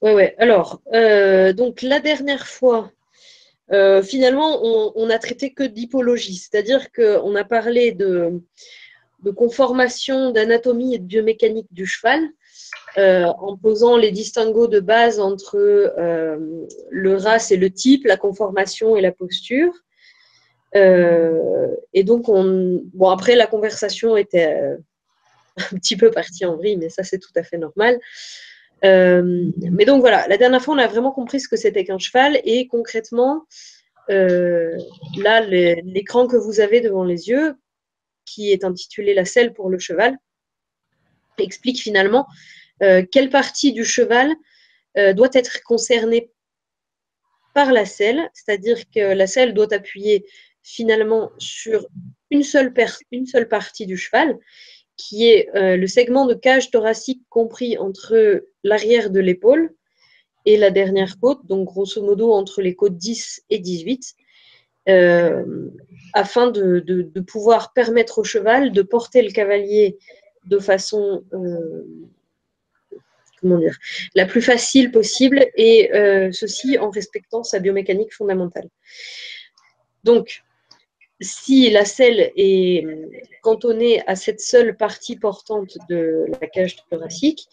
Ouais, ouais. Alors, donc la dernière fois, finalement, on a traité que d'hypologie, c'est-à-dire qu'on a parlé de conformation, d'anatomie et de biomécanique du cheval, en posant les distinguos de base entre le race et le type, la conformation et la posture. Et donc, bon, après, la conversation était un petit peu partie en vrille, mais ça, c'est tout à fait normal. Mais donc, voilà, la dernière fois, on a vraiment compris ce que c'était qu'un cheval, et concrètement, là, l'écran que vous avez devant les yeux, qui est intitulé La selle pour le cheval, explique finalement quelle partie du cheval doit être concernée par la selle, c'est-à-dire que la selle doit appuyer finalement sur une seule partie du cheval, qui est le segment de cage thoracique compris entre l'arrière de l'épaule et la dernière côte, donc grosso modo entre les côtes 10 et 18, afin de pouvoir permettre au cheval de porter le cavalier de façon comment dire, la plus facile possible, et ceci en respectant sa biomécanique fondamentale. Donc, si la selle est cantonnée à cette seule partie portante de la cage thoracique,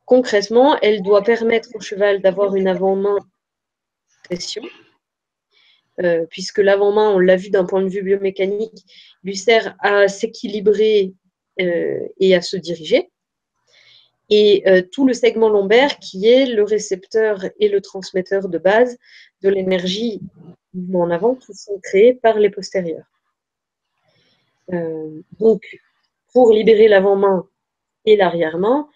concrètement, elle doit permettre au cheval d'avoir une avant-main pression, puisque l'avant-main, on l'a vu d'un point de vue biomécanique, lui sert à s'équilibrer et à se diriger. Et tout le segment lombaire qui est le récepteur et le transmetteur de base de l'énergie mouvement en avant qui sont créés par les postérieurs. Donc, pour libérer l'avant-main et l'arrière-main,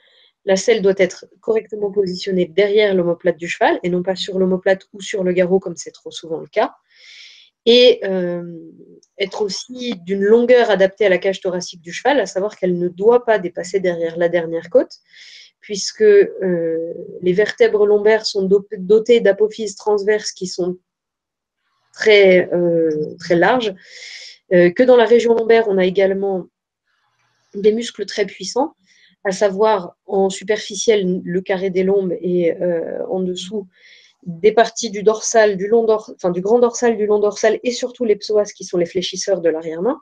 la selle doit être correctement positionnée derrière l'omoplate du cheval et non pas sur l'omoplate ou sur le garrot comme c'est trop souvent le cas. Et être aussi d'une longueur adaptée à la cage thoracique du cheval, à savoir qu'elle ne doit pas dépasser derrière la dernière côte, puisque les vertèbres lombaires sont dotées d'apophyses transverses qui sont très, très larges, que dans la région lombaire, on a également des muscles très puissants, à savoir en superficiel le carré des lombes et en dessous des parties du dorsal, du grand dorsal, du long dorsal et surtout les psoas qui sont les fléchisseurs de l'arrière-main.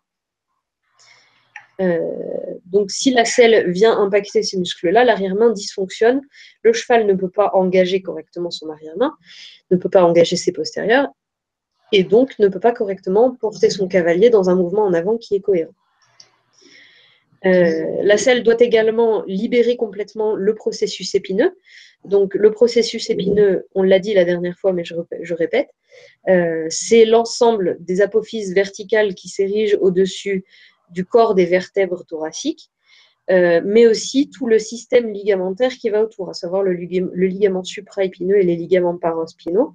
Donc, si la selle vient impacter ces muscles-là, l'arrière-main dysfonctionne, le cheval ne peut pas engager correctement son arrière-main, ne peut pas engager ses postérieurs, et donc ne peut pas correctement porter son cavalier dans un mouvement en avant qui est cohérent. La selle doit également libérer complètement le processus épineux. Donc, le processus épineux, on l'a dit la dernière fois, mais je répète, c'est l'ensemble des apophyses verticales qui s'érigent au-dessus du corps des vertèbres thoraciques, mais aussi tout le système ligamentaire qui va autour, à savoir le ligament supraépineux et les ligaments paraspinaux,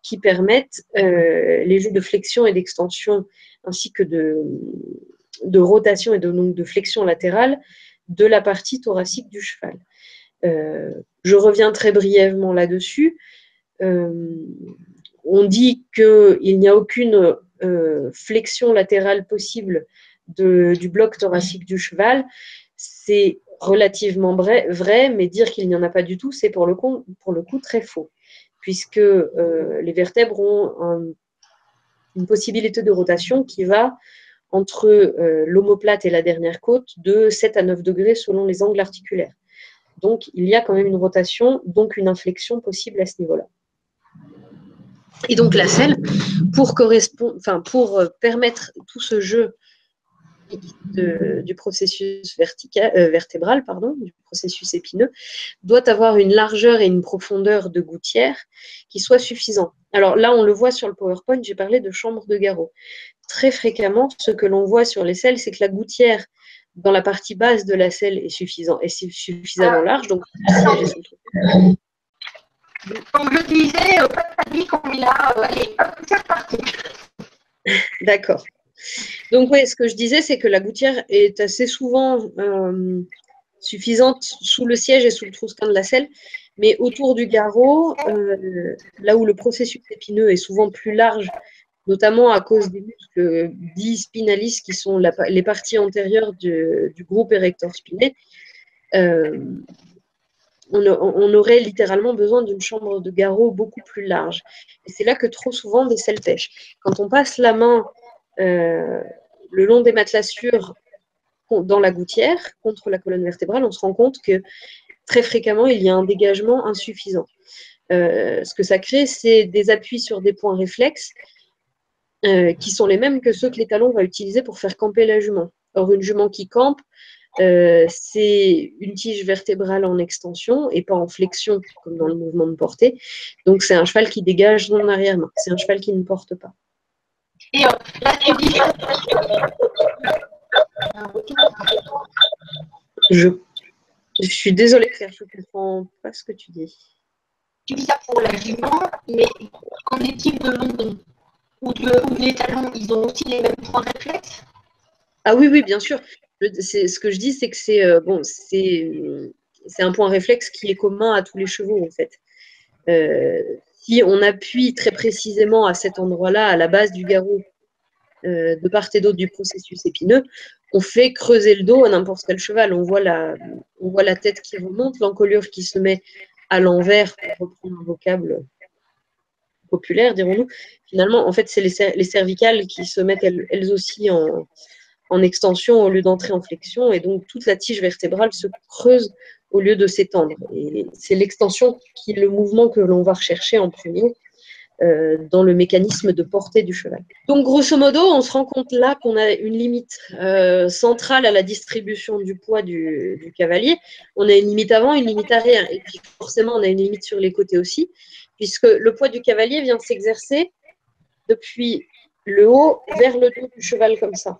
qui permettent les jeux de flexion et d'extension, ainsi que de rotation et donc de flexion latérale de la partie thoracique du cheval. Je reviens très brièvement là-dessus. On dit qu'il n'y a aucune flexion latérale possible du bloc thoracique du cheval. C'est relativement vrai, mais dire qu'il n'y en a pas du tout, c'est pour le coup très faux, puisque les vertèbres ont une possibilité de rotation qui va entre l'omoplate et la dernière côte de 7 à 9 degrés selon les angles articulaires. Donc, il y a quand même une rotation, donc une inflexion possible à ce niveau-là. Et donc, la selle, pour permettre tout ce jeu du processus vertébral, du processus épineux, doit avoir une largeur et une profondeur de gouttière qui soient suffisants. Alors là, on le voit sur le PowerPoint, j'ai parlé de chambre de garrot. Très fréquemment, ce que l'on voit sur les selles, c'est que la gouttière dans la partie basse de la selle est suffisamment large. Donc, comme je disais, pas dit qu'on est là, allez, hop, c'est reparti. D'accord. Donc, oui, ce que je disais, c'est que la gouttière est assez souvent suffisante sous le siège et sous le trousseau de la selle, mais autour du garrot, là où le processus épineux est souvent plus large, notamment à cause des muscles dits spinalis, qui sont les parties antérieures du groupe érecteur spiné, on aurait littéralement besoin d'une chambre de garrot beaucoup plus large. Et c'est là que trop souvent des selles pêchent. Quand on passe la main le long des matelassures dans la gouttière, contre la colonne vertébrale, on se rend compte que très fréquemment, il y a un dégagement insuffisant. Ce que ça crée, c'est des appuis sur des points réflexes qui sont les mêmes que ceux que l'étalon va utiliser pour faire camper la jument. Or, une jument qui campe, c'est une tige vertébrale en extension et pas en flexion, comme dans le mouvement de portée. Donc, c'est un cheval qui dégage son arrière-main. C'est un cheval qui ne porte pas. Et là, tu dis... Je suis désolée, Claire, je ne comprends pas ce que tu dis. Tu dis ça pour la jument, mais qu'en est-il de l'ondon ou de l'étalon? Ils ont aussi les mêmes points réflexes? Ah oui, oui, bien sûr. Ce que je dis, c'est que c'est un point réflexe qui est commun à tous les chevaux, en fait. Si on appuie très précisément à cet endroit-là, à la base du garrot, de part et d'autre du processus épineux, on fait creuser le dos à n'importe quel cheval. On voit la tête qui remonte, l'encolure qui se met à l'envers, pour reprendre un vocable populaire, dirons-nous. Finalement, en fait, c'est les cervicales qui se mettent elles aussi en extension au lieu d'entrer en flexion, et donc toute la tige vertébrale se creuse au lieu de s'étendre. Et c'est l'extension qui est le mouvement que l'on va rechercher en premier dans le mécanisme de portée du cheval. Donc grosso modo, on se rend compte là qu'on a une limite centrale à la distribution du poids du cavalier. On a une limite avant, une limite arrière, et puis forcément on a une limite sur les côtés aussi, puisque le poids du cavalier vient s'exercer depuis le haut vers le dos du cheval comme ça.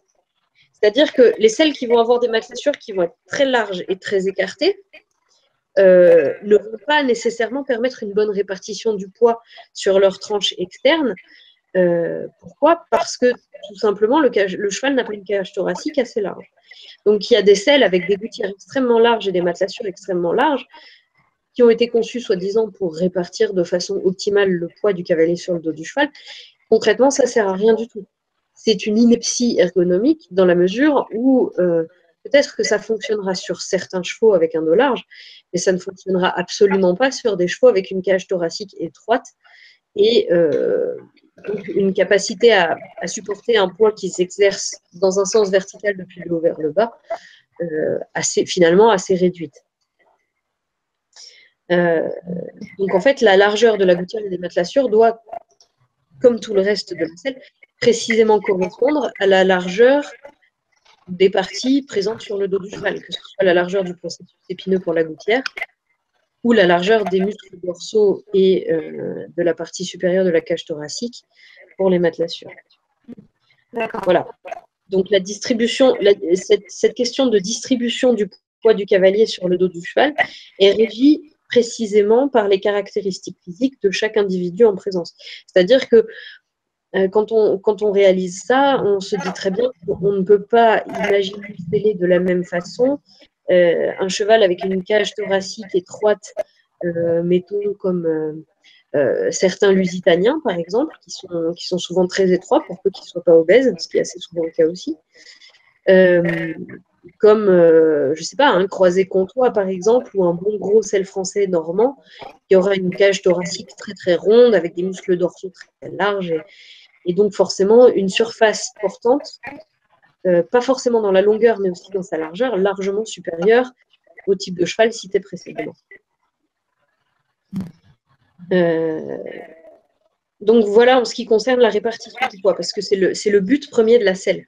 C'est-à-dire que les selles qui vont avoir des matelassures qui vont être très larges et très écartées ne vont pas nécessairement permettre une bonne répartition du poids sur leur tranche externe. Pourquoi? Parce que tout simplement, le cheval n'a pas une cage thoracique assez large. Donc il y a des selles avec des gouttières extrêmement larges et des matelassures extrêmement larges qui ont été conçues soi-disant pour répartir de façon optimale le poids du cavalier sur le dos du cheval. Concrètement, ça ne sert à rien du tout. C'est une ineptie ergonomique dans la mesure où peut-être que ça fonctionnera sur certains chevaux avec un dos large, mais ça ne fonctionnera absolument pas sur des chevaux avec une cage thoracique étroite et donc une capacité à supporter un poids qui s'exerce dans un sens vertical depuis le haut vers le bas, finalement assez réduite. Donc en fait, la largeur de la gouttière et des matelassures doit, comme tout le reste de la selle, précisément correspondre à la largeur des parties présentes sur le dos du cheval, que ce soit la largeur du processus épineux pour la gouttière ou la largeur des muscles dorsaux et de la partie supérieure de la cage thoracique pour les matelassures. Voilà. Donc la distribution, cette question de distribution du poids du cavalier sur le dos du cheval est régie précisément par les caractéristiques physiques de chaque individu en présence. C'est-à-dire que quand on réalise ça, on se dit très bien qu'on ne peut pas imaginer sceller de la même façon un cheval avec une cage thoracique étroite, mettons comme certains lusitaniens, par exemple, qui sont souvent très étroits pour peu qu'ils ne soient pas obèses, ce qui est assez souvent le cas aussi. Comme, je ne sais pas, un croisé comtois, par exemple, ou un bon gros selle français normand, qui aura une cage thoracique très très ronde, avec des muscles dorsaux très larges, et donc forcément une surface portante, pas forcément dans la longueur, mais aussi dans sa largeur, largement supérieure au type de cheval cité précédemment. Donc voilà en ce qui concerne la répartition du poids, parce que c'est le but premier de la selle.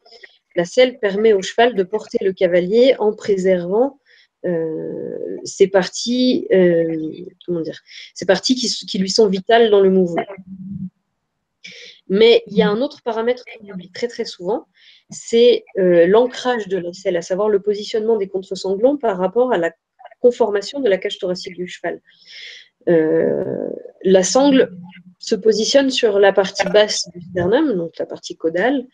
La selle permet au cheval de porter le cavalier en préservant ces parties, ces parties qui lui sont vitales dans le mouvement. Mais il y a un autre paramètre qu'on oublie très très souvent, c'est l'ancrage de la selle, à savoir le positionnement des contre-sanglons par rapport à la conformation de la cage thoracique du cheval. La sangle se positionne sur la partie basse du sternum, donc la partie caudale,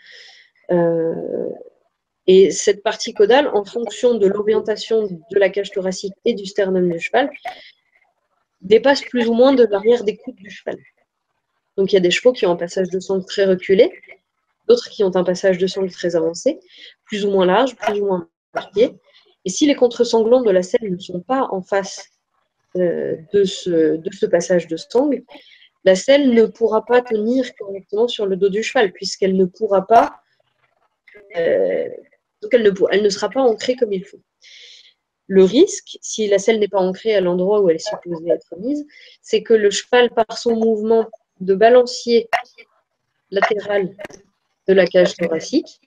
et cette partie caudale, en fonction de l'orientation de la cage thoracique et du sternum du cheval, dépasse plus ou moins de l'arrière des coudes du cheval. Donc il y a des chevaux qui ont un passage de sangle très reculé, d'autres qui ont un passage de sangle très avancé, plus ou moins large, plus ou moins marqué. Et si les contre-sanglons de la selle ne sont pas en face de ce passage de sangle, la selle ne pourra pas tenir correctement sur le dos du cheval, puisqu'elle ne pourra pas, donc elle ne sera pas ancrée comme il faut. Le risque, si la selle n'est pas ancrée à l'endroit où elle est supposée être mise, c'est que le cheval, par son mouvement de balancier latéral de la cage thoracique,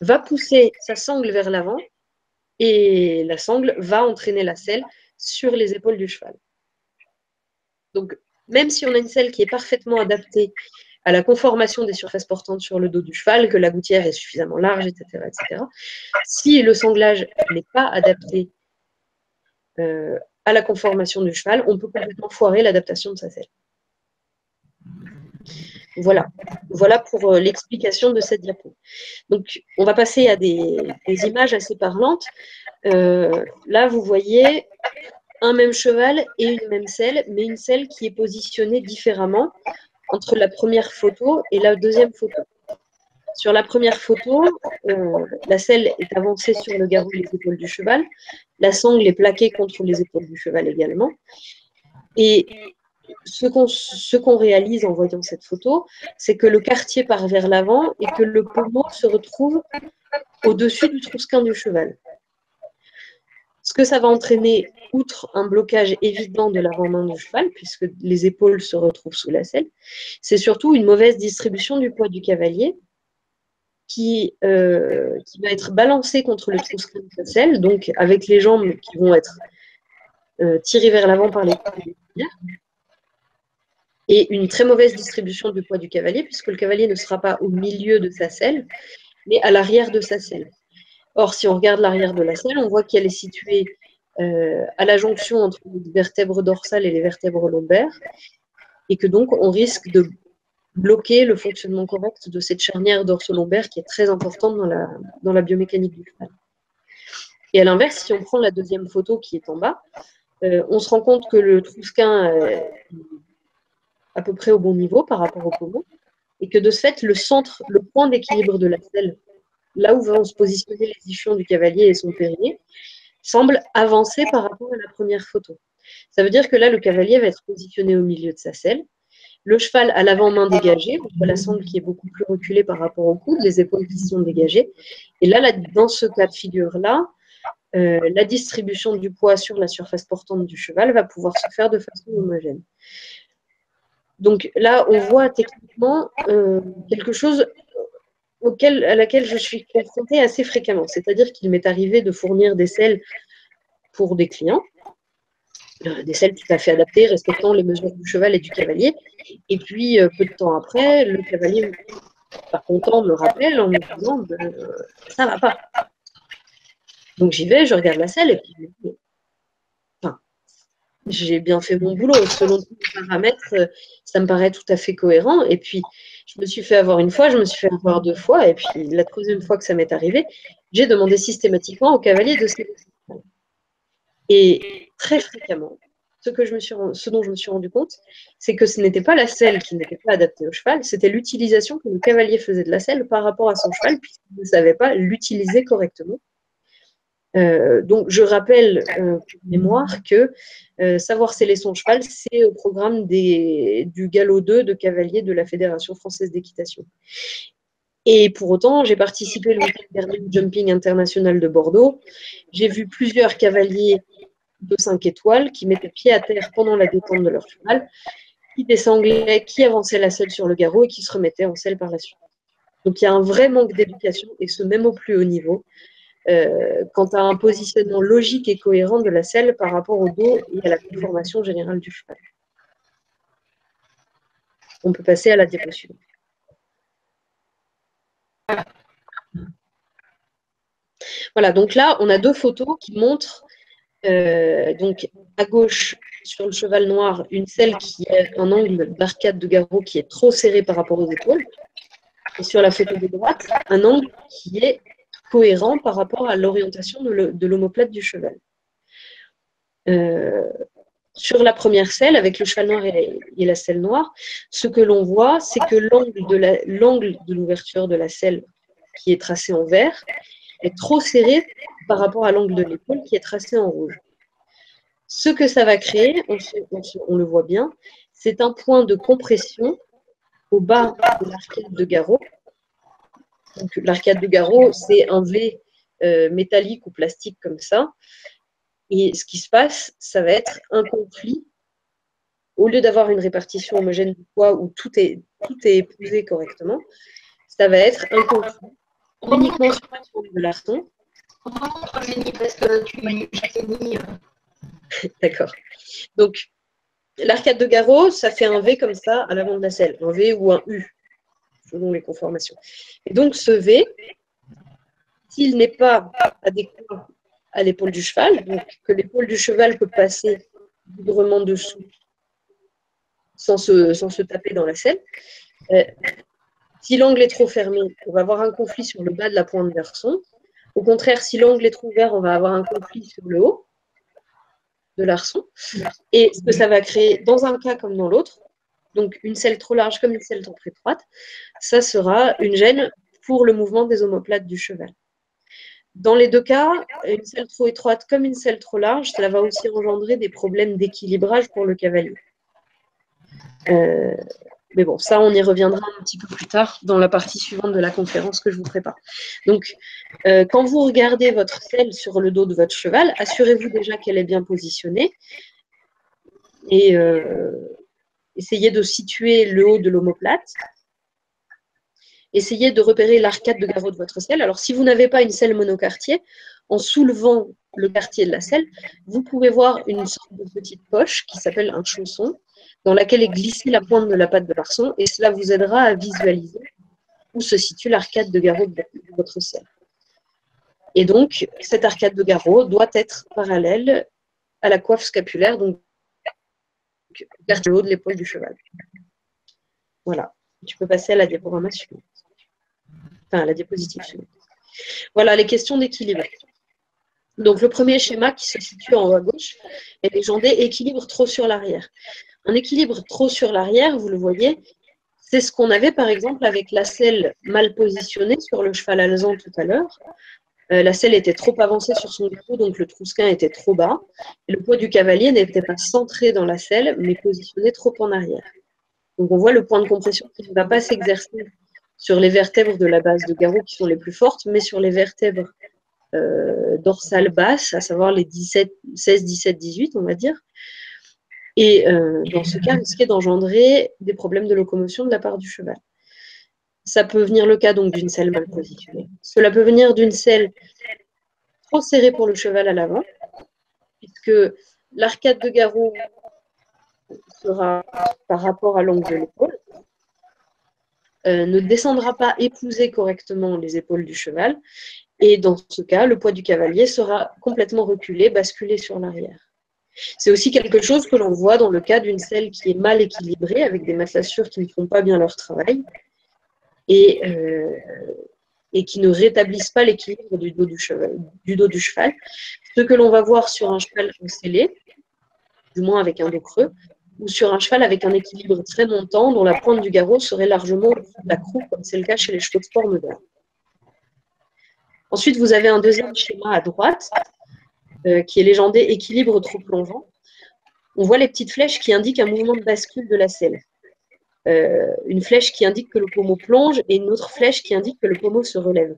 va pousser sa sangle vers l'avant et la sangle va entraîner la selle sur les épaules du cheval. Donc, même si on a une selle qui est parfaitement adaptée à la conformation des surfaces portantes sur le dos du cheval, que la gouttière est suffisamment large, etc., si le sanglage n'est pas adapté à la conformation du cheval, on peut complètement foirer l'adaptation de sa selle. Voilà pour l'explication de cette diapo. Donc, on va passer à des images assez parlantes. Là, vous voyez un même cheval et une même selle, mais une selle qui est positionnée différemment entre la première photo et la deuxième photo. Sur la première photo, la selle est avancée sur le garrot et les épaules du cheval. La sangle est plaquée contre les épaules du cheval également. Et ce qu'on réalise en voyant cette photo, c'est que le quartier part vers l'avant et que le pommeau se retrouve au-dessus du trousquin du cheval. Ce que ça va entraîner, outre un blocage évident de l'avant-main du cheval, puisque les épaules se retrouvent sous la selle, c'est surtout une mauvaise distribution du poids du cavalier qui va être balancé contre le trousquin de sa selle, donc avec les jambes qui vont être tirées vers l'avant par les coudes, et une très mauvaise distribution du poids du cavalier, puisque le cavalier ne sera pas au milieu de sa selle, mais à l'arrière de sa selle. Or, si on regarde l'arrière de la selle, on voit qu'elle est située à la jonction entre les vertèbres dorsales et les vertèbres lombaires, et que donc on risque de bloquer le fonctionnement correct de cette charnière dorso-lombaire qui est très importante dans la biomécanique du cheval. Et à l'inverse, si on prend la deuxième photo qui est en bas, on se rend compte que le trousquin est à peu près au bon niveau par rapport au pommeau, et que de ce fait, le point d'équilibre de la selle, là où vont se positionner les ischions du cavalier et son périnée, semble avancer par rapport à la première photo. Ça veut dire que là, le cavalier va être positionné au milieu de sa selle, le cheval à l'avant-main dégagée, on voit la sangle qui est beaucoup plus reculée par rapport au coude, les épaules qui sont dégagées. Et là dans ce cas de figure-là, la distribution du poids sur la surface portante du cheval va pouvoir se faire de façon homogène. Donc là, on voit techniquement quelque chose à laquelle je suis confrontée assez fréquemment. C'est-à-dire qu'il m'est arrivé de fournir des selles pour des clients, des selles tout à fait adaptées, respectant les mesures du cheval et du cavalier. Et puis, peu de temps après, le cavalier, pas content, me rappelle en me disant ça va pas. Donc j'y vais, je regarde la selle et puis j'ai bien fait mon boulot. Selon tous les paramètres, ça me paraît tout à fait cohérent. Et puis, je me suis fait avoir une fois, je me suis fait avoir deux fois. Et puis, la troisième fois que ça m'est arrivé, j'ai demandé systématiquement au cavalier de se laisser. Et très fréquemment, ce dont je me suis rendu compte, c'est que ce n'était pas la selle qui n'était pas adaptée au cheval, c'était l'utilisation que le cavalier faisait de la selle par rapport à son cheval, puisqu'il ne savait pas l'utiliser correctement. Donc, je rappelle pour mémoire que savoir sceller son cheval, c'est au programme du galop 2 de cavalier de la Fédération française d'équitation. Et pour autant, j'ai participé le week-end dernier au Jumping International de Bordeaux. J'ai vu plusieurs cavaliers de 5 étoiles qui mettaient pied à terre pendant la détente de leur cheval, qui désanglaient, qui avançaient la selle sur le garrot et qui se remettaient en selle par la suite. Donc, il y a un vrai manque d'éducation, et ce même au plus haut niveau, quant à un positionnement logique et cohérent de la selle par rapport au dos et à la conformation générale du cheval. On peut passer à la diapo suivante. Voilà, donc là, on a deux photos qui montrent, donc à gauche, sur le cheval noir, une selle qui a un angle d'arcade de garrot qui est trop serré par rapport aux épaules. Et sur la photo de droite, un angle qui est cohérent par rapport à l'orientation de l'omoplate du cheval. Sur la première selle, avec le cheval noir et la selle noire, ce que l'on voit, c'est que l'angle de l'ouverture de la selle qui est tracé en vert est trop serré par rapport à l'angle de l'épaule qui est tracé en rouge. Ce que ça va créer, on le voit bien, c'est un point de compression au bas de l'arcade de garrot. Donc, l'arcade de garrot, c'est un V métallique ou plastique comme ça. Et ce qui se passe, ça va être un conflit. Au lieu d'avoir une répartition homogène du poids où tout est épousé correctement, ça va être un conflit uniquement sur la forme de l'arçon. Remontre, Jenny, parce que Jenny. D'accord. Donc, l'arcade de garrot, ça fait un V comme ça à l'avant de la selle, un V ou un U, selon les conformations. Et donc, ce V, s'il n'est pas adéquat à l'épaule du cheval, donc que l'épaule du cheval peut passer librement dessous sans se taper dans la selle, si l'angle est trop fermé, on va avoir un conflit sur le bas de la pointe d'arçon. Au contraire, si l'angle est trop ouvert, on va avoir un conflit sur le haut de l'arçon. Et ce que ça va créer dans un cas comme dans l'autre, donc une selle trop large comme une selle trop étroite, ça sera une gêne pour le mouvement des omoplates du cheval. Dans les deux cas, une selle trop étroite comme une selle trop large, cela va aussi engendrer des problèmes d'équilibrage pour le cavalier. Mais bon, ça, on y reviendra un petit peu plus tard dans la partie suivante de la conférence que je vous prépare. Donc, quand vous regardez votre selle sur le dos de votre cheval, assurez-vous déjà qu'elle est bien positionnée et essayez de situer le haut de l'omoplate. Essayez de repérer l'arcade de garrot de votre selle. Alors, si vous n'avez pas une selle monocartier, en soulevant le quartier de la selle, vous pouvez voir une sorte de petite poche qui s'appelle un chausson, dans laquelle est glissée la pointe de la patte de l'arçon, et cela vous aidera à visualiser où se situe l'arcade de garrot de votre selle. Et donc, cette arcade de garrot doit être parallèle à la coiffe scapulaire, donc vers le haut de l'épaule du cheval. Voilà. Tu peux passer à la diaporama suivante. Enfin, à la diapositive suivante. Voilà les questions d'équilibre. Donc, le premier schéma qui se situe en haut à gauche est légendé équilibre trop sur l'arrière. Un équilibre trop sur l'arrière, vous le voyez, c'est ce qu'on avait par exemple avec la selle mal positionnée sur le cheval alezan tout à l'heure. La selle était trop avancée sur son dos, donc le trousquin était trop bas. Et le poids du cavalier n'était pas centré dans la selle, mais positionné trop en arrière. Donc on voit le point de compression qui ne va pas s'exercer sur les vertèbres de la base de garrot qui sont les plus fortes, mais sur les vertèbres dorsales basses, à savoir les 16, 17, 18, on va dire. Et dans ce cas, risquer d'engendrer des problèmes de locomotion de la part du cheval. Ça peut venir le cas donc d'une selle mal positionnée. Cela peut venir d'une selle trop serrée pour le cheval à l'avant, puisque l'arcade de garrot sera par rapport à l'angle de l'épaule, ne descendra pas épouser correctement les épaules du cheval, et dans ce cas, le poids du cavalier sera complètement reculé, basculé sur l'arrière. C'est aussi quelque chose que l'on voit dans le cas d'une selle qui est mal équilibrée, avec des matelassures qui ne font pas bien leur travail, et qui ne rétablissent pas l'équilibre du dos du cheval. Ce que l'on va voir sur un cheval scellé, du moins avec un dos creux, ou sur un cheval avec un équilibre très montant, dont la pointe du garrot serait largement au-dessus de la croupe, comme c'est le cas chez les chevaux de sport modernes. Ensuite, vous avez un deuxième schéma à droite, qui est légendé équilibre trop plongeant. On voit les petites flèches qui indiquent un mouvement de bascule de la selle. Une flèche qui indique que le pommeau plonge et une autre flèche qui indique que le pommeau se relève.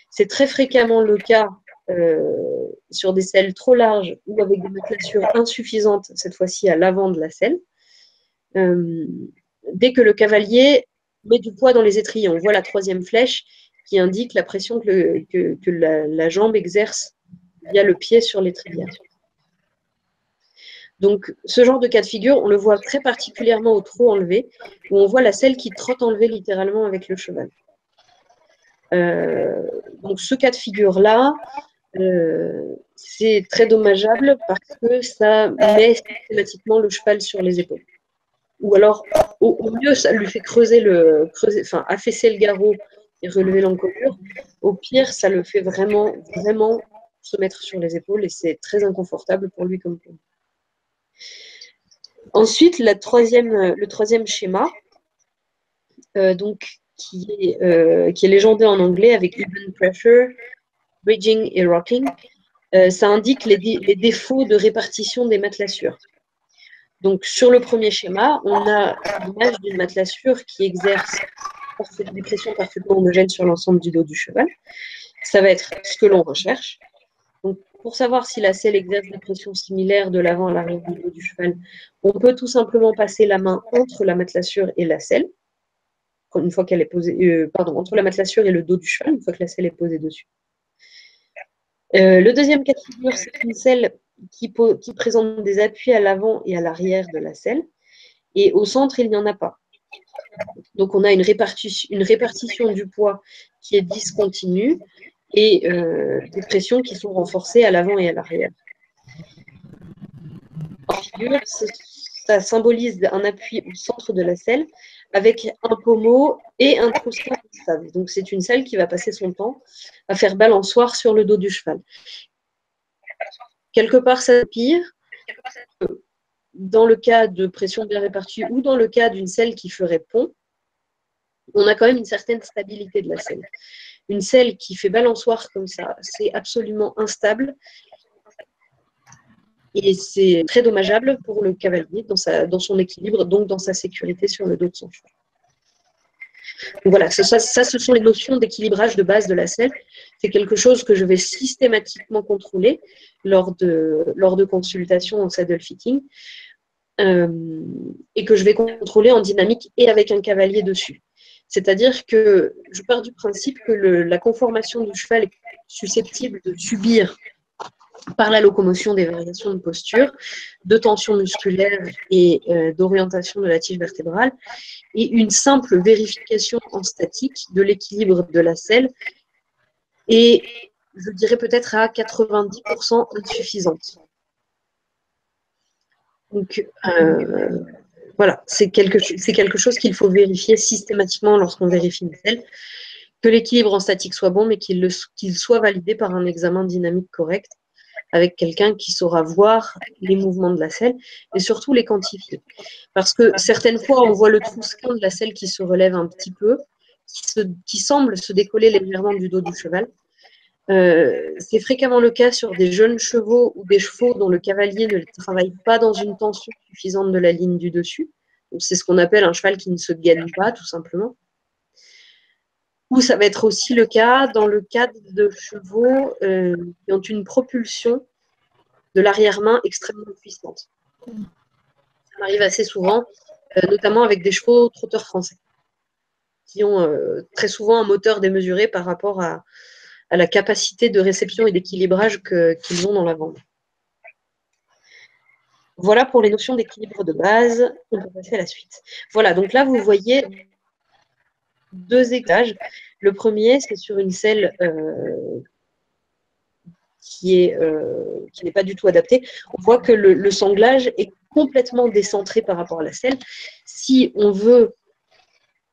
C'est très fréquemment le cas sur des selles trop larges ou avec des matelassures insuffisantes, cette fois-ci à l'avant de la selle. Dès que le cavalier met du poids dans les étriers, on voit la troisième flèche qui indique la pression que la jambe exerce via le pied sur l'étrier. Donc, ce genre de cas de figure, on le voit très particulièrement au trot enlevé, où on voit la selle qui trotte enlevée littéralement avec le cheval. Donc, ce cas de figure-là, c'est très dommageable parce que ça met systématiquement le cheval sur les épaules. Ou alors, au mieux, ça lui fait affaisser le garrot et relever l'encolure. Au pire, ça le fait vraiment, vraiment se mettre sur les épaules et c'est très inconfortable pour lui comme pour nous. Ensuite, le troisième schéma, qui est légendé en anglais avec even pressure, bridging et rocking. ça indique les défauts de répartition des matelassures. Donc, sur le premier schéma, on a l'image d'une matelassure qui exerce des pressions parfaitement homogènes sur l'ensemble du dos du cheval. Ça va être ce que l'on recherche. Donc, pour savoir si la selle exerce des pressions similaires de l'avant à l'arrière du dos du cheval, on peut tout simplement passer la main entre la matelassure et la selle, une fois qu'elle est posée, entre la matelassure et le dos du cheval, une fois que la selle est posée dessus. Le deuxième cas de figure, c'est une selle qui présente des appuis à l'avant et à l'arrière de la selle, et au centre, il n'y en a pas. Donc, on a une répartition du poids qui est discontinue et des pressions qui sont renforcées à l'avant et à l'arrière. En figure, ça symbolise un appui au centre de la selle avec un pommeau et un trousseau stable. Donc, c'est une selle qui va passer son temps à faire balançoire sur le dos du cheval. Quelque part, ça pire. Dans le cas de pression bien répartie ou dans le cas d'une selle qui ferait pont, on a quand même une certaine stabilité de la selle. Une selle qui fait balançoire comme ça, c'est absolument instable et c'est très dommageable pour le cavalier dans son équilibre, donc dans sa sécurité sur le dos de son cheval. Donc voilà, ce sont les notions d'équilibrage de base de la selle. C'est quelque chose que je vais systématiquement contrôler lors de consultations en saddle fitting et que je vais contrôler en dynamique et avec un cavalier dessus. C'est-à-dire que je pars du principe que la conformation du cheval est susceptible de subir par la locomotion des variations de posture, de tension musculaire et d'orientation de la tige vertébrale, et une simple vérification en statique de l'équilibre de la selle est, je dirais peut-être à 90% insuffisante. Donc, voilà, c'est quelque chose qu'il faut vérifier systématiquement lorsqu'on vérifie une selle, que l'équilibre en statique soit bon, mais qu'il soit validé par un examen dynamique correct, avec quelqu'un qui saura voir les mouvements de la selle et surtout les quantifier. Parce que certaines fois, on voit le trousseau de la selle qui se relève un petit peu, qui semble se décoller légèrement du dos du cheval. C'est fréquemment le cas sur des jeunes chevaux ou des chevaux dont le cavalier ne travaille pas dans une tension suffisante de la ligne du dessus. C'est ce qu'on appelle un cheval qui ne se gaine pas, tout simplement. Ou ça va être aussi le cas dans le cadre de chevaux qui ont une propulsion de l'arrière-main extrêmement puissante. Ça m'arrive assez souvent, notamment avec des chevaux trotteurs français, qui ont très souvent un moteur démesuré par rapport à la capacité de réception et d'équilibrage qu'ils ont dans la bande. Voilà pour les notions d'équilibre de base. On peut passer à la suite. Voilà, donc là, vous voyez deux étages. Le premier, c'est sur une selle qui n'est pas du tout adaptée. On voit que le sanglage est complètement décentré par rapport à la selle. Si on veut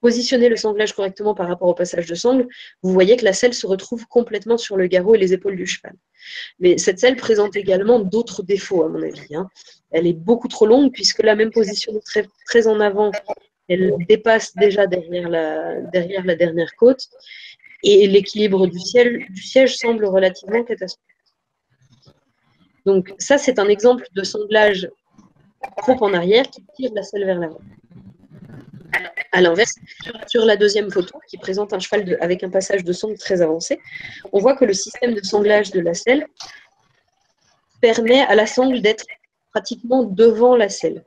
positionner le sanglage correctement par rapport au passage de sangle, vous voyez que la selle se retrouve complètement sur le garrot et les épaules du cheval. Mais cette selle présente également d'autres défauts, à mon avis. Elle est beaucoup trop longue, puisque la même position très, très en avant, elle dépasse déjà derrière la dernière côte, et l'équilibre du siège semble relativement catastrophique. Donc ça, c'est un exemple de sanglage trop en arrière qui tire la selle vers l'avant. À l'inverse, sur la deuxième photo, qui présente un cheval avec un passage de sangle très avancé, on voit que le système de sanglage de la selle permet à la sangle d'être pratiquement devant la selle.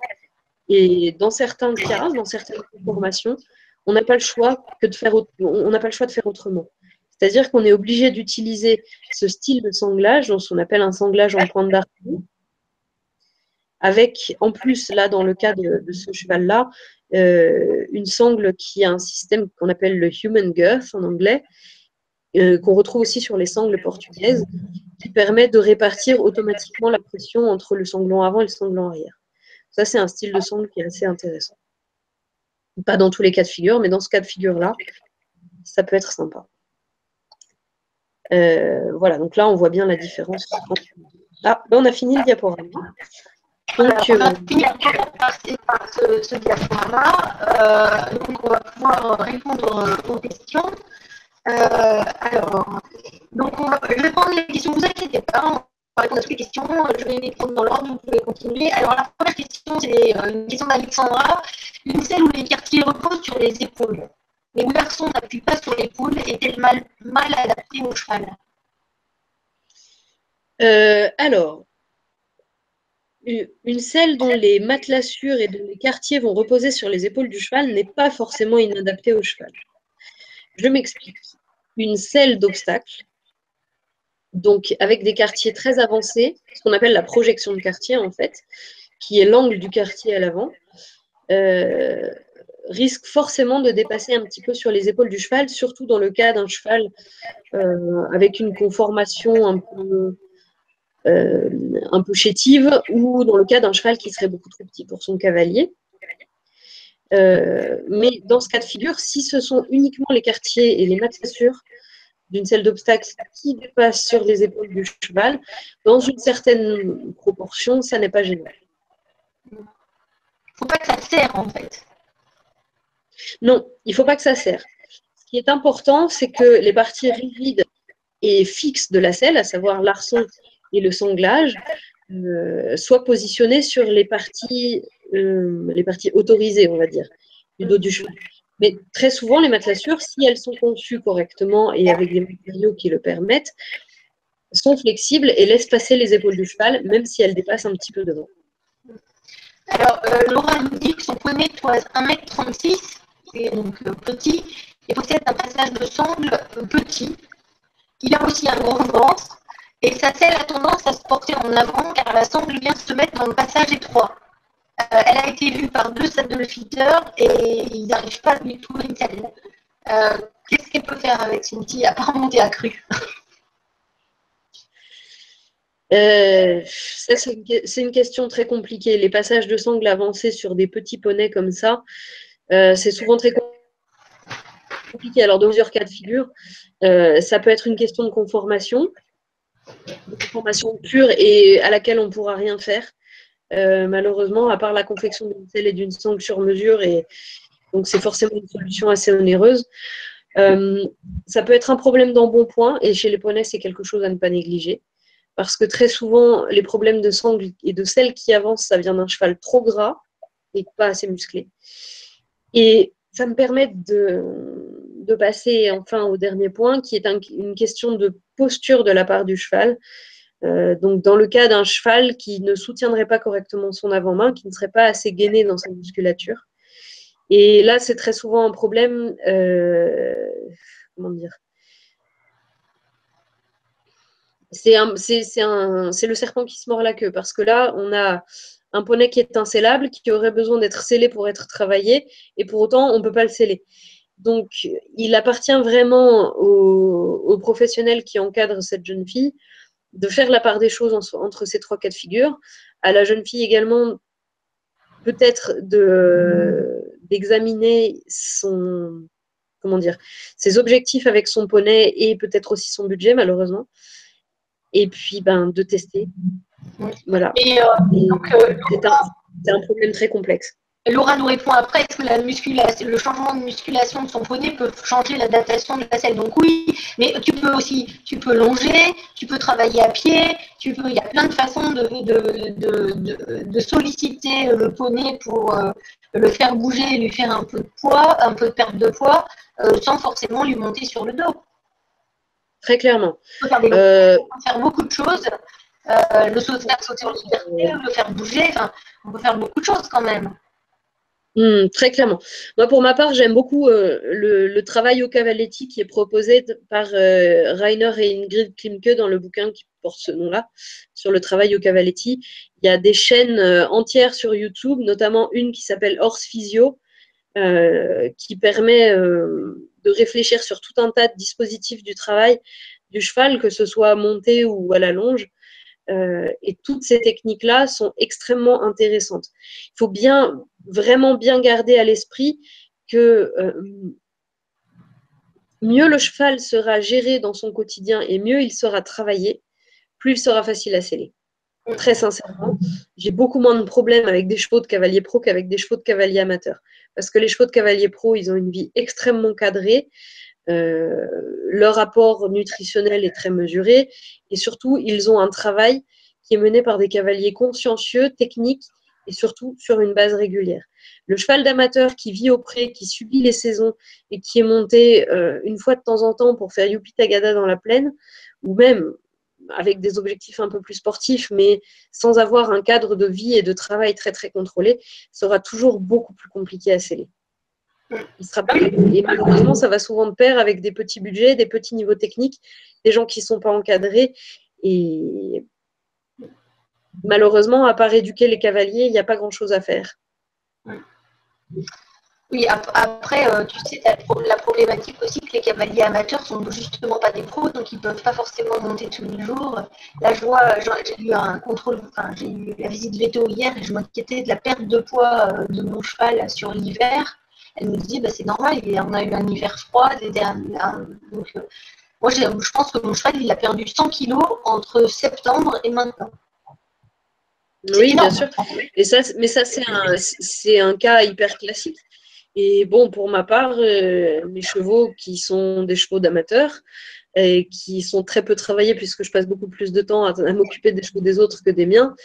Et dans certains cas, dans certaines formations, on n'a pas le choix de faire autrement. C'est-à-dire qu'on est obligé d'utiliser ce style de sanglage, dont on appelle un sanglage en pointe d'arc, avec, en plus, là, dans le cas de ce cheval-là, une sangle qui a un système qu'on appelle le human girth en anglais, qu'on retrouve aussi sur les sangles portugaises, qui permet de répartir automatiquement la pression entre le sanglant avant et le sanglant arrière. Ça, c'est un style de sangle qui est assez intéressant. Pas dans tous les cas de figure, mais dans ce cas de figure-là, ça peut être sympa. Voilà, donc là, on voit bien la différence. Ah, ben on a fini le diaporama. Donc, on va finir par ce diaporama. Donc, on va pouvoir répondre aux questions. Alors, donc je vais prendre les questions, ne vous inquiétez pas, va répondre à toutes les questions. Je vais les prendre dans l'ordre, vous pouvez continuer. Alors, la première question, c'est une question d'Alexandra. Une selle où les quartiers reposent sur les épaules, mais où l'arçon n'appuie pas sur l'épaule, est-elle mal adaptée au cheval? Alors, une selle dont les matelassures et dont les quartiers vont reposer sur les épaules du cheval n'est pas forcément inadaptée au cheval. Je m'explique. Une selle d'obstacle, donc avec des quartiers très avancés, ce qu'on appelle la projection de quartier en fait, qui est l'angle du quartier à l'avant, risque forcément de dépasser un petit peu sur les épaules du cheval, surtout dans le cas d'un cheval avec une conformation un peu chétive, ou dans le cas d'un cheval qui serait beaucoup trop petit pour son cavalier. Mais dans ce cas de figure, si ce sont uniquement les quartiers et les matelassures d'une selle d'obstacle qui dépassent sur les épaules du cheval, dans une certaine proportion, ça n'est pas gênant. Il ne faut pas que ça serre, en fait. Non, il ne faut pas que ça serre. Ce qui est important, c'est que les parties rigides et fixes de la selle, à savoir l'arçon et le sanglage, soient positionnées sur les parties autorisées, on va dire, du dos du cheval. Mais très souvent, les matelassures, si elles sont conçues correctement et avec des matériaux qui le permettent, sont flexibles et laissent passer les épaules du cheval, même si elles dépassent un petit peu devant. Alors, Laura nous dit que son poney toise 1,36 m, c'est donc petit, et possède un passage de sangle petit. Il a aussi un gros ventre, et sa selle a tendance à se porter en avant car la sangle vient se mettre dans le passage étroit. Elle a été vue par 2 saddle-fitters et ils n'arrivent pas à lui trouver une selle. Qu'est-ce qu'elle peut faire avec Cynthia à part monter à cru? C'est une question très compliquée. Les passages de sangle avancés sur des petits poneys comme ça, c'est souvent très compliqué. Alors, dans plusieurs cas de figure, ça peut être une question de conformation pure et à laquelle on ne pourra rien faire. Malheureusement, à part la confection d'une selle et d'une sangle sur mesure, et donc c'est forcément une solution assez onéreuse. Ça peut être un problème d'embonpoint, et chez les poneys, c'est quelque chose à ne pas négliger. Parce que très souvent, les problèmes de sangle et de selle qui avancent, ça vient d'un cheval trop gras et pas assez musclé. Et ça me permet de passer enfin au dernier point, qui est une question de posture de la part du cheval. Donc, dans le cas d'un cheval qui ne soutiendrait pas correctement son avant-main, qui ne serait pas assez gainé dans sa musculature. Et là, c'est très souvent un problème, comment dire, c'est le serpent qui se mord la queue, parce que là, on a un poney qui est insellable, qui aurait besoin d'être scellé pour être travaillé, et pour autant, on ne peut pas le sceller. Donc, il appartient vraiment aux professionnels qui encadrent cette jeune fille de faire la part des choses entre ces 3 cas de figure. À la jeune fille également, peut-être d'examiner ses objectifs avec son poney et peut-être aussi son budget, malheureusement. Et puis, de tester. Voilà. C'est un problème très complexe. Laura nous répond après, est-ce que le changement de musculation de son poney peut changer l'adaptation de la selle? Donc oui, mais tu peux longer, tu peux travailler à pied, il y a plein de façons de solliciter le poney pour le faire bouger, lui faire un peu de poids, un peu de perte de poids, sans forcément lui monter sur le dos. Très clairement. On peut faire beaucoup de choses, faire sauter en liberté, le faire bouger, on peut faire beaucoup de choses quand même. Très clairement. Moi, pour ma part, j'aime beaucoup le travail au cavaletti qui est proposé par Rainer et Ingrid Klimke dans le bouquin qui porte ce nom-là, sur le travail au cavaletti. Il y a des chaînes entières sur YouTube, notamment une qui s'appelle Horse Physio, qui permet de réfléchir sur tout un tas de dispositifs du travail du cheval, que ce soit monté ou à la longe. Et toutes ces techniques-là sont extrêmement intéressantes. Il faut vraiment bien garder à l'esprit que mieux le cheval sera géré dans son quotidien et mieux il sera travaillé, plus il sera facile à seller. Très sincèrement, j'ai beaucoup moins de problèmes avec des chevaux de cavalier pro qu'avec des chevaux de cavalier amateur. Parce que les chevaux de cavalier pro, ils ont une vie extrêmement cadrée. Leur apport nutritionnel est très mesuré et surtout, ils ont un travail qui est mené par des cavaliers consciencieux, techniques et surtout sur une base régulière. Le cheval d'amateur qui vit au pré, qui subit les saisons et qui est monté une fois de temps en temps pour faire youpi tagada dans la plaine, ou même avec des objectifs un peu plus sportifs, mais sans avoir un cadre de vie et de travail très très contrôlé, sera toujours beaucoup plus compliqué à sceller. Et malheureusement, ça va souvent de pair avec des petits budgets, des petits niveaux techniques, des gens qui ne sont pas encadrés. Et malheureusement, à part éduquer les cavaliers, il n'y a pas grand-chose à faire. Oui, après, tu sais, la problématique aussi que les cavaliers amateurs sont justement pas des pros, donc ils ne peuvent pas forcément monter tous les jours. Là, je vois, j'ai eu un contrôle, enfin, j'ai eu la visite veto hier et je m'inquiétais de la perte de poids de mon cheval sur l'hiver. Elle me dit, bah, c'est normal, on a eu un hiver froid. Donc, moi, je pense que mon cheval, il a perdu 100 kilos entre septembre et maintenant. Oui, énorme, bien sûr. Mais ça, c'est un cas hyper classique. Et bon, pour ma part, mes chevaux qui sont des chevaux d'amateurs, et qui sont très peu travaillés puisque je passe beaucoup plus de temps à m'occuper des chevaux des autres que des miens,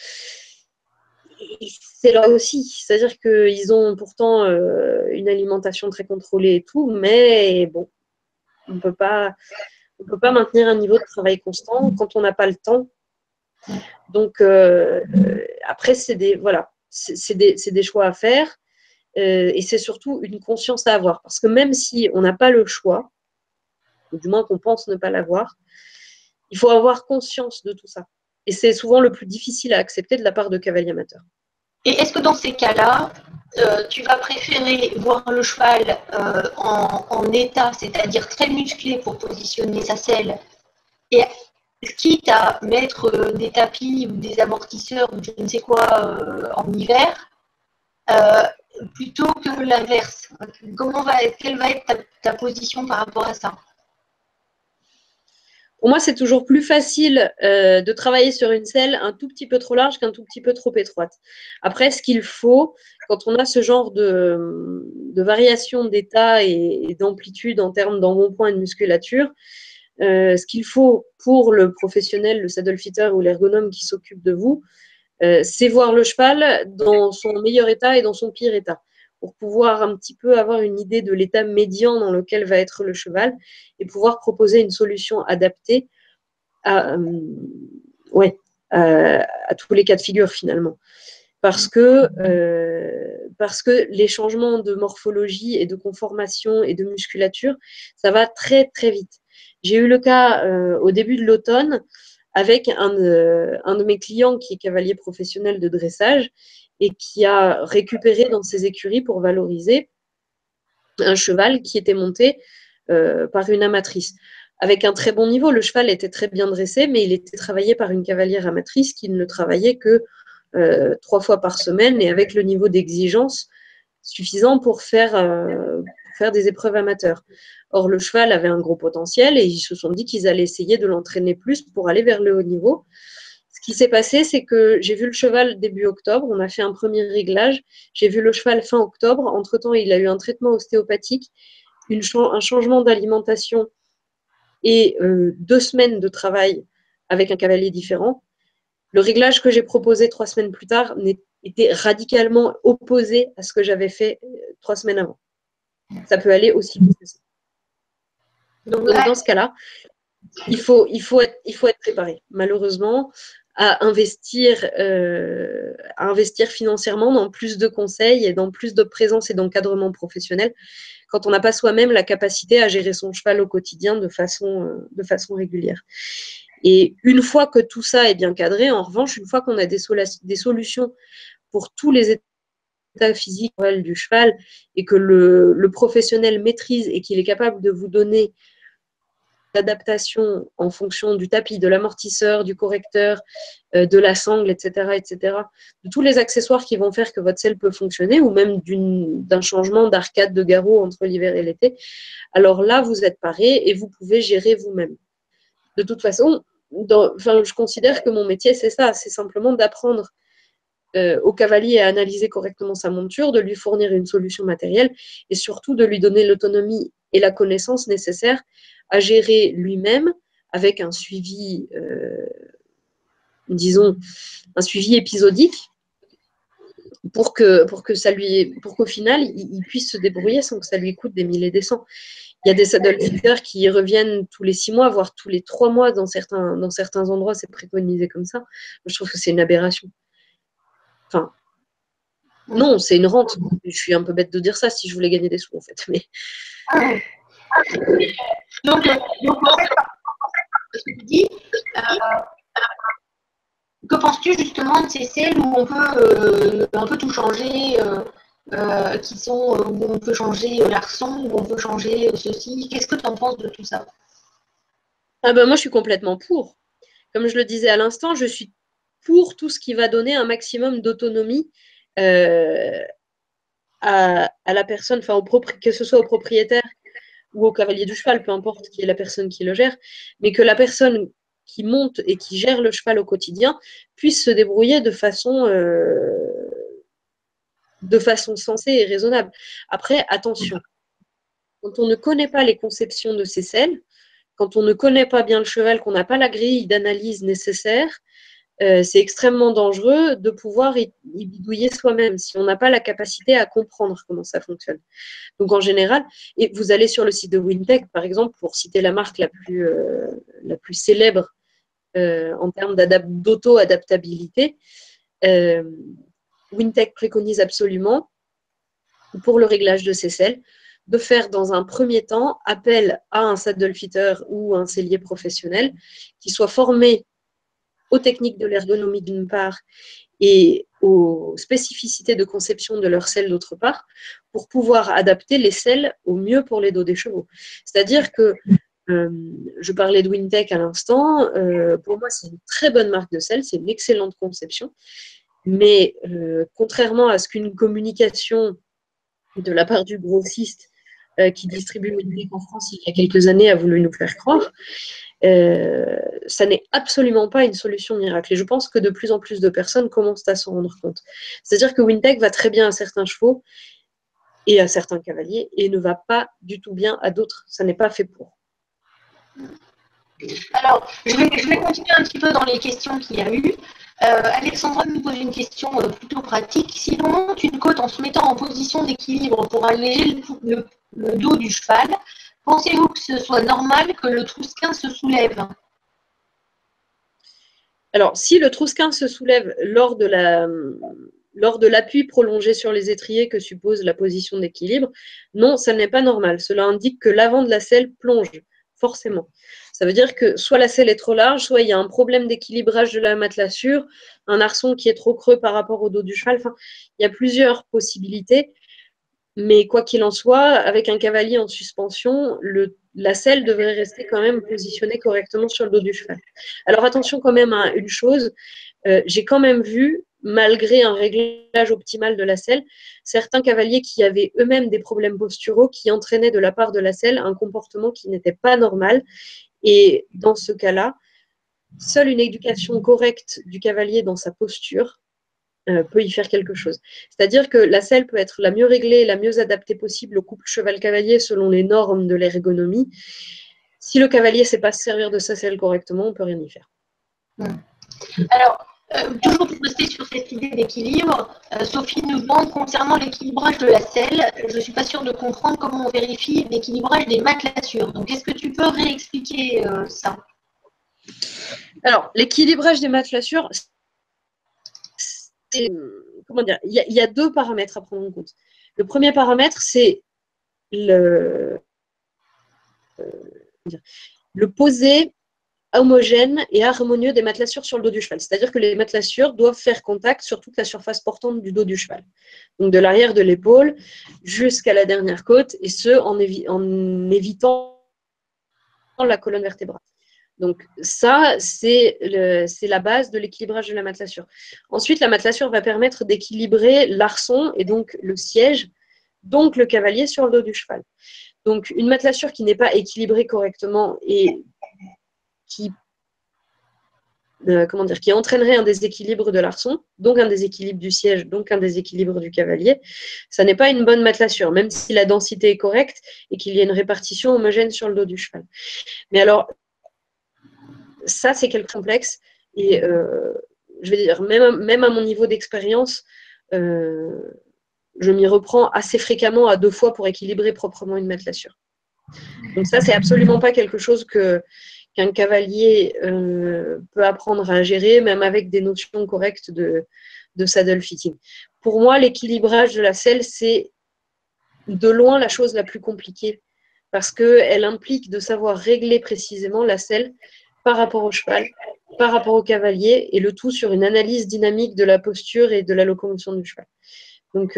c'est là aussi. C'est-à-dire qu'ils ont pourtant une alimentation très contrôlée et tout, mais bon, on ne peut pas maintenir un niveau de travail constant quand on n'a pas le temps. Donc, après, c'est des choix à faire. Et c'est surtout une conscience à avoir. Parce que même si on n'a pas le choix, ou du moins qu'on pense ne pas l'avoir, il faut avoir conscience de tout ça. Et c'est souvent le plus difficile à accepter de la part de cavaliers amateurs. Et est-ce que dans ces cas-là, tu vas préférer voir le cheval en état, c'est-à-dire très musclé pour positionner sa selle, et quitte à mettre des tapis ou des amortisseurs ou je ne sais quoi en hiver, plutôt que l'inverse? Quelle va être ta position par rapport à ça? Pour moi, c'est toujours plus facile de travailler sur une selle un tout petit peu trop large qu'un tout petit peu trop étroite. Après, ce qu'il faut, quand on a ce genre de variation d'état et d'amplitude en termes d'embonpoint et de musculature, ce qu'il faut pour le professionnel, le saddle fitter ou l'ergonome qui s'occupe de vous, c'est voir le cheval dans son meilleur état et dans son pire état, pour pouvoir un petit peu avoir une idée de l'état médian dans lequel va être le cheval et pouvoir proposer une solution adaptée à tous les cas de figure finalement. Parce que les changements de morphologie et de conformation et de musculature, ça va très très vite. J'ai eu le cas au début de l'automne avec un de mes clients qui est cavalier professionnel de dressage et qui a récupéré dans ses écuries pour valoriser un cheval qui était monté par une amatrice. Avec un très bon niveau, le cheval était très bien dressé, mais il était travaillé par une cavalière amatrice qui ne le travaillait que 3 fois par semaine et avec le niveau d'exigence suffisant pour faire des épreuves amateurs. Or, le cheval avait un gros potentiel et ils se sont dit qu'ils allaient essayer de l'entraîner plus pour aller vers le haut niveau. Ce qui s'est passé, c'est que j'ai vu le cheval début octobre, on a fait un premier réglage, j'ai vu le cheval fin octobre, entre-temps, il a eu un traitement ostéopathique, un changement d'alimentation et 2 semaines de travail avec un cavalier différent. Le réglage que j'ai proposé 3 semaines plus tard était radicalement opposé à ce que j'avais fait 3 semaines avant. Ça peut aller aussi vite que ça. Donc, dans ce cas-là, il faut être préparé, malheureusement, à investir financièrement dans plus de conseils et dans plus de présence et d'encadrement professionnel quand on n'a pas soi-même la capacité à gérer son cheval au quotidien de façon régulière. Et une fois que tout ça est bien cadré, en revanche, une fois qu'on a des solutions pour tous les états physiques du cheval et que le professionnel maîtrise et qu'il est capable de vous donner l'adaptation en fonction du tapis, de l'amortisseur, du correcteur, de la sangle, etc., de tous les accessoires qui vont faire que votre selle peut fonctionner, ou même d'un changement d'arcade de garrot entre l'hiver et l'été, alors là, vous êtes paré et vous pouvez gérer vous-même. De toute façon, je considère que mon métier, c'est ça, c'est simplement d'apprendre au cavalier à analyser correctement sa monture, de lui fournir une solution matérielle et surtout de lui donner l'autonomie et la connaissance nécessaire à gérer lui-même avec un suivi, disons, un suivi épisodique pour qu'au final, il puisse se débrouiller sans que ça lui coûte des milliers et des cents. Il y a des saddle-fitters qui reviennent tous les 6 mois, voire tous les 3 mois dans certains endroits, c'est préconisé comme ça. Je trouve que c'est une aberration. Enfin, non, c'est une rente. Je suis un peu bête de dire ça si je voulais gagner des sous, en fait. Mais... Donc, en fait, ce que tu dis, que penses-tu justement de ces selles où on peut tout changer, où on peut changer l'arçon, où on peut changer ceci? Qu'est-ce que tu en penses de tout ça? Ah ben, moi, je suis complètement pour. Comme je le disais à l'instant, je suis pour tout ce qui va donner un maximum d'autonomie à la personne, enfin, que ce soit au propriétaire ou au cavalier du cheval, peu importe qui est la personne qui le gère, mais que la personne qui monte et qui gère le cheval au quotidien puisse se débrouiller de façon sensée et raisonnable. Après, attention, quand on ne connaît pas les conceptions de ces selles, quand on ne connaît pas bien le cheval, qu'on n'a pas la grille d'analyse nécessaire, c'est extrêmement dangereux de pouvoir y bidouiller soi-même si on n'a pas la capacité à comprendre comment ça fonctionne. Donc en général, et vous allez sur le site de Wintec, par exemple, pour citer la marque la plus célèbre en termes d'auto-adaptabilité, Wintec préconise absolument, pour le réglage de ces selles, de faire dans un premier temps appel à un saddle fitter ou un sellier professionnel qui soit formé aux techniques de l'ergonomie d'une part et aux spécificités de conception de leurs selles d'autre part, pour pouvoir adapter les selles au mieux pour les dos des chevaux. C'est-à-dire que je parlais de Wintec à l'instant, pour moi c'est une très bonne marque de selles, c'est une excellente conception, mais contrairement à ce qu'une communication de la part du grossiste qui distribue Wintec en France il y a quelques années a voulu nous faire croire, ça n'est absolument pas une solution miracle. Et je pense que de plus en plus de personnes commencent à s'en rendre compte. C'est-à-dire que Wintec va très bien à certains chevaux et à certains cavaliers et ne va pas du tout bien à d'autres. Ça n'est pas fait pour. Alors, je vais continuer un petit peu dans les questions qu'il y a eu. Alexandra nous pose une question plutôt pratique. Si l'on monte une côte en se mettant en position d'équilibre pour alléger le dos du cheval, pensez-vous que ce soit normal que le trousquin se soulève? Alors, si le trousquin se soulève lors de l'appui prolongé sur les étriers que suppose la position d'équilibre, non, ça n'est pas normal. Cela indique que l'avant de la selle plonge, forcément. Ça veut dire que soit la selle est trop large, soit il y a un problème d'équilibrage de la matelassure, un arçon qui est trop creux par rapport au dos du cheval. Enfin, il y a plusieurs possibilités. Mais quoi qu'il en soit, avec un cavalier en suspension, la selle devrait rester quand même positionnée correctement sur le dos du cheval. Alors attention quand même à une chose, j'ai quand même vu, malgré un réglage optimal de la selle, certains cavaliers qui avaient eux-mêmes des problèmes posturaux qui entraînaient de la part de la selle un comportement qui n'était pas normal. Et dans ce cas-là, seule une éducation correcte du cavalier dans sa posture peut y faire quelque chose. C'est-à-dire que la selle peut être la mieux réglée, la mieux adaptée possible au couple cheval-cavalier selon les normes de l'ergonomie. Si le cavalier ne sait pas se servir de sa selle correctement, on ne peut rien y faire. Alors, toujours pour rester sur cette idée d'équilibre, Sophie nous demande concernant l'équilibrage de la selle, je ne suis pas sûre de comprendre comment on vérifie l'équilibrage des matelassures. Donc, est-ce que tu peux réexpliquer ça? Alors, l'équilibrage des matelassures, comment dire, il y a deux paramètres à prendre en compte. Le premier paramètre, c'est le posé homogène et harmonieux des matelassures sur le dos du cheval. C'est-à-dire que les matelassures doivent faire contact sur toute la surface portante du dos du cheval. Donc de l'arrière de l'épaule jusqu'à la dernière côte, et ce, en évitant la colonne vertébrale. Donc ça, c'est la base de l'équilibrage de la matelassure. Ensuite, la matelassure va permettre d'équilibrer l'arçon et donc le siège, donc le cavalier sur le dos du cheval. Donc une matelassure qui n'est pas équilibrée correctement et qui comment dire, qui entraînerait un déséquilibre de l'arçon, donc un déséquilibre du siège, donc un déséquilibre du cavalier. Ça n'est pas une bonne matelassure, même si la densité est correcte et qu'il y a une répartition homogène sur le dos du cheval. Mais alors, ça, c'est quelque complexe. Et je vais dire, même à mon niveau d'expérience, je m'y reprends assez fréquemment à 2 fois pour équilibrer proprement une matelassure. Donc ça, c'est absolument pas quelque chose qu'un cavalier peut apprendre à gérer, même avec des notions correctes de saddle fitting. Pour moi, l'équilibrage de la selle, c'est de loin la chose la plus compliquée parce qu'elle implique de savoir régler précisément la selle par rapport au cheval, par rapport au cavalier, et le tout sur une analyse dynamique de la posture et de la locomotion du cheval. Donc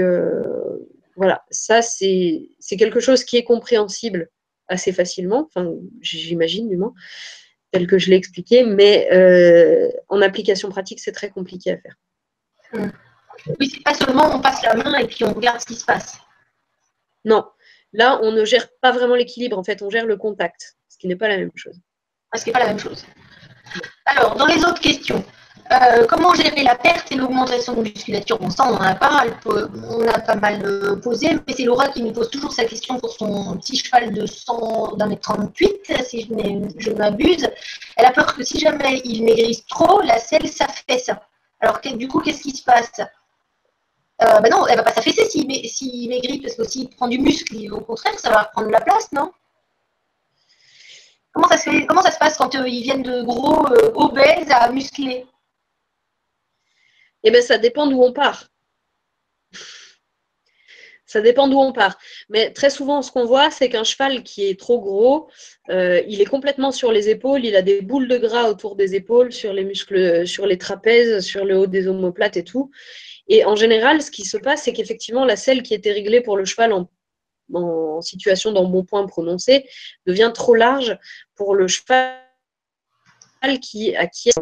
voilà, ça c'est quelque chose qui est compréhensible assez facilement, enfin j'imagine du moins, tel que je l'ai expliqué, mais en application pratique, c'est très compliqué à faire. Oui, c'est pas seulement on passe la main et puis on regarde ce qui se passe. Non, là on ne gère pas vraiment l'équilibre, en fait on gère le contact, ce qui n'est pas la même chose. Ce qui n'est pas la même chose. Alors, dans les autres questions, comment gérer la perte et l'augmentation de musculature? Bon, ça, on en a pas mal posé, mais c'est Laura qui nous pose toujours sa question pour son petit cheval d'un mètre 38, si je ne m'abuse. Elle a peur que si jamais il maigrisse trop, la selle s'affaisse. Alors, du coup, qu'est-ce qui se passe? Non, elle ne va pas s'affaisser s'il maigrit, parce que s'il prend du muscle, au contraire, ça va prendre de la place, non? Comment ça se passe quand ils viennent de gros obèses à musclés? Eh bien, ça dépend d'où on part. Ça dépend d'où on part. Mais très souvent, ce qu'on voit, c'est qu'un cheval qui est trop gros, il est complètement sur les épaules, il a des boules de gras autour des épaules, sur les muscles, sur les trapèzes, sur le haut des omoplates et tout. Et en général, ce qui se passe, c'est qu'effectivement, la selle qui était réglée pour le cheval en situation d'embonpoint prononcé devient trop large pour le cheval qui acquiert,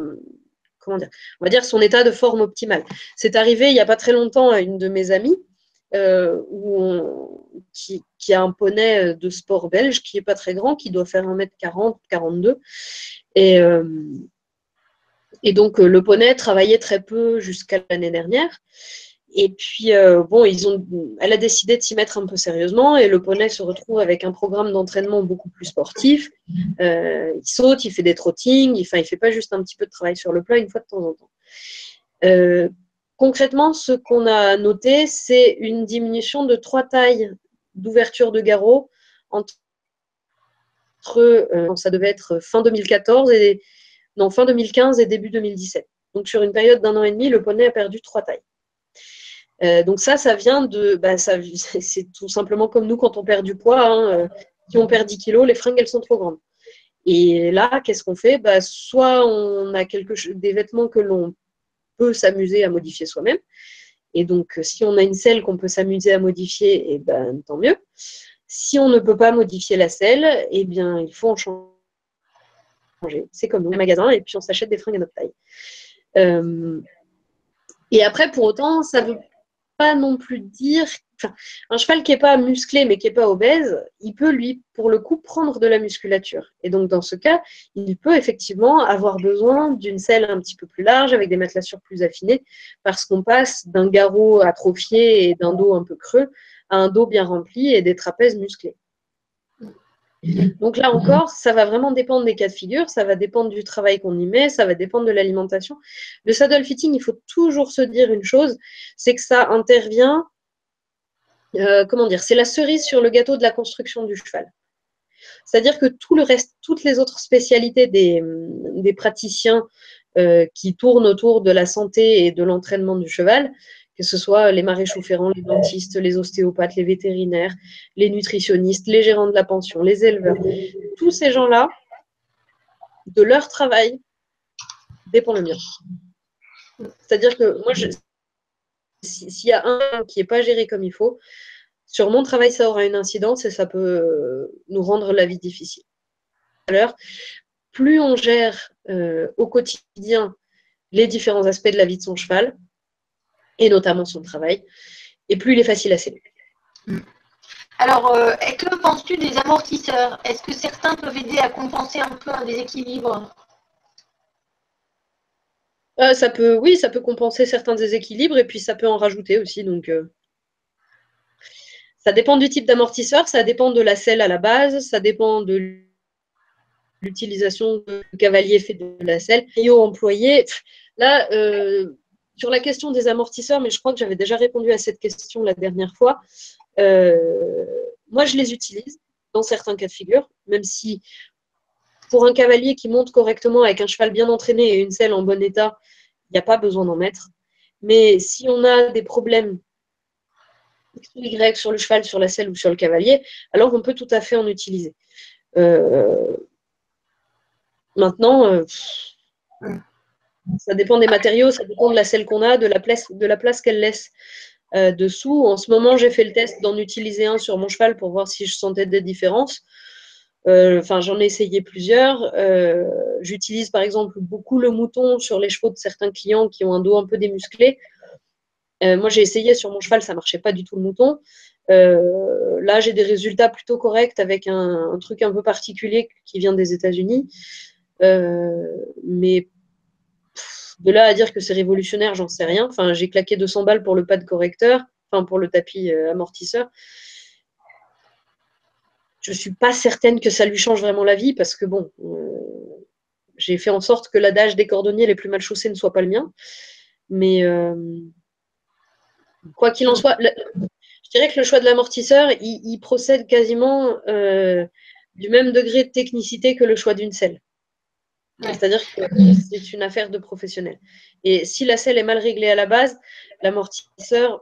comment dire, on va dire son état de forme optimale. C'est arrivé il n'y a pas très longtemps à une de mes amies qui a un poney de sport belge qui n'est pas très grand, qui doit faire 1m40, 42. Et donc, le poney travaillait très peu jusqu'à l'année dernière. Et puis, bon, elle a décidé de s'y mettre un peu sérieusement et le poney se retrouve avec un programme d'entraînement beaucoup plus sportif. Il saute, il fait des trottings, il ne fait pas juste un petit peu de travail sur le plat une fois de temps en temps. Concrètement, ce qu'on a noté, c'est une diminution de 3 tailles d'ouverture de garrot entre, ça devait être fin 2014 fin 2015 et début 2017. Donc, sur une période d'1 an et demi, le poney a perdu 3 tailles. Donc ça vient de... c'est tout simplement comme nous quand on perd du poids. Hein, si on perd 10 kilos, les fringues, elles sont trop grandes. Et là, qu'est-ce qu'on fait? Soit on a des vêtements que l'on peut s'amuser à modifier soi-même. Et donc, si on a une selle qu'on peut s'amuser à modifier, tant mieux. Si on ne peut pas modifier la selle, il faut en changer. C'est comme nous, au magasin, et puis on s'achète des fringues à notre taille. Et après, pour autant, ça veut pas non plus dire... un cheval qui n'est pas musclé mais qui n'est pas obèse, il peut, lui, pour le coup, prendre de la musculature. Et donc, dans ce cas, il peut effectivement avoir besoin d'une selle un petit peu plus large, avec des matelassures plus affinées, parce qu'on passe d'un garrot atrophié et d'un dos un peu creux à un dos bien rempli et des trapèzes musclés. Donc là encore, ça va vraiment dépendre des cas de figure, ça va dépendre du travail qu'on y met, ça va dépendre de l'alimentation. Le saddle fitting, il faut toujours se dire une chose, c'est que ça intervient, c'est la cerise sur le gâteau de la construction du cheval. C'est-à-dire que tout le reste, toutes les autres spécialités des praticiens qui tournent autour de la santé et de l'entraînement du cheval, que ce soit les maréchaux ferrants, les dentistes, les ostéopathes, les vétérinaires, les nutritionnistes, les gérants de la pension, les éleveurs, tous ces gens-là, de leur travail, dépend le mien. C'est-à-dire que moi, s'il y a un qui n'est pas géré comme il faut, sur mon travail, ça aura une incidence et ça peut nous rendre la vie difficile. Alors, plus on gère au quotidien les différents aspects de la vie de son cheval, et notamment son travail, et plus il est facile à s'aider. Alors, que penses-tu des amortisseurs? Est-ce que certains peuvent aider à compenser un peu un déséquilibre? Ça peut, oui, ça peut compenser certains déséquilibres et puis ça peut en rajouter aussi. Donc, ça dépend du type d'amortisseur, ça dépend de la selle à la base, ça dépend de l'utilisation que le cavalier fait de la selle. Et employé, là, sur la question des amortisseurs, mais je crois que j'avais déjà répondu à cette question la dernière fois. Moi, je les utilise dans certains cas de figure, même si pour un cavalier qui monte correctement avec un cheval bien entraîné et une selle en bon état, il n'y a pas besoin d'en mettre. Mais si on a des problèmes X ou Y sur le cheval, sur la selle ou sur le cavalier, alors on peut tout à fait en utiliser. Maintenant, ça dépend des matériaux, ça dépend de la selle qu'on a, de la place qu'elle laisse dessous. En ce moment, j'ai fait le test d'en utiliser un sur mon cheval pour voir si je sentais des différences. J'en ai essayé plusieurs. J'utilise par exemple beaucoup le mouton sur les chevaux de certains clients qui ont un dos un peu démusclé. Moi, j'ai essayé sur mon cheval, ça marchait pas du tout le mouton. Là, j'ai des résultats plutôt corrects avec un truc un peu particulier qui vient des États-Unis. Mais de là à dire que c'est révolutionnaire, j'en sais rien. Enfin, j'ai claqué 200 balles pour le pad correcteur, enfin pour le tapis amortisseur. Je suis pas certaine que ça lui change vraiment la vie parce que bon, j'ai fait en sorte que l'adage des cordonniers les plus mal chaussés ne soit pas le mien. Mais quoi qu'il en soit, je dirais que le choix de l'amortisseur, il procède quasiment du même degré de technicité que le choix d'une selle. Ouais. C'est-à-dire que c'est une affaire de professionnel. Et si la selle est mal réglée à la base, l'amortisseur,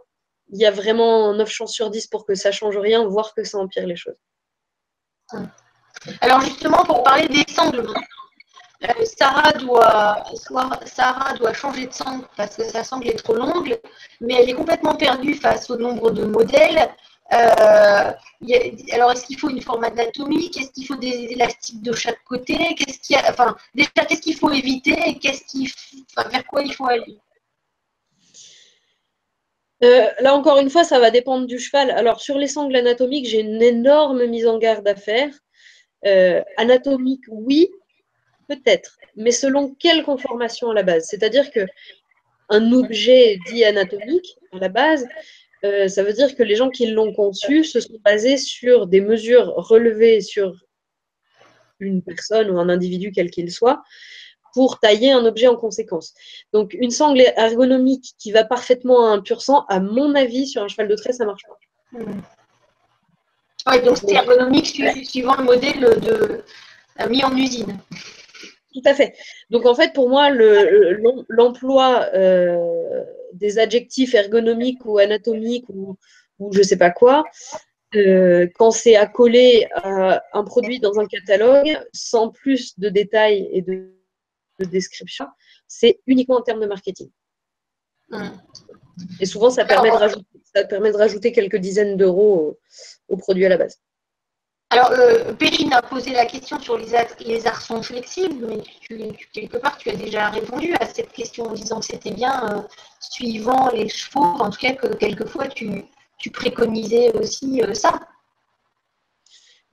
il y a vraiment 9 chances sur 10 pour que ça ne change rien, voire que ça empire les choses. Alors justement, pour parler des sangles, Sarah doit changer de sangle parce que sa sangle est trop longue, mais elle est complètement perdue face au nombre de modèles. Alors, est-ce qu'il faut une forme anatomique? Est-ce qu'il faut des élastiques de chaque côté? Qu'est-ce qu'il faut éviter et vers quoi il faut aller? Là, encore une fois, ça va dépendre du cheval. Alors, sur les sangles anatomiques, j'ai une énorme mise en garde à faire. Anatomique, oui, peut-être, mais selon quelle conformation à la base? C'est-à-dire qu'un objet dit anatomique, à la base, ça veut dire que les gens qui l'ont conçu se sont basés sur des mesures relevées sur une personne ou un individu quel qu'il soit pour tailler un objet en conséquence. Donc, une sangle ergonomique qui va parfaitement à un pur sang, à mon avis, sur un cheval de trait, ça ne marche pas. Oui, donc c'est ergonomique suivant le modèle mis en usine. Tout à fait. Donc, en fait, pour moi, l'emploi des adjectifs ergonomiques ou anatomiques ou je ne sais pas quoi, quand c'est accolé à un produit dans un catalogue, sans plus de détails et de description, c'est uniquement en termes de marketing. Et souvent, ça permet de rajouter quelques dizaines d'euros au produit à la base. Alors, Perrine a posé la question sur les arçons flexibles, mais quelque part, tu as déjà répondu à cette question en disant que c'était bien suivant les chevaux, en tout cas que quelquefois tu préconisais aussi ça.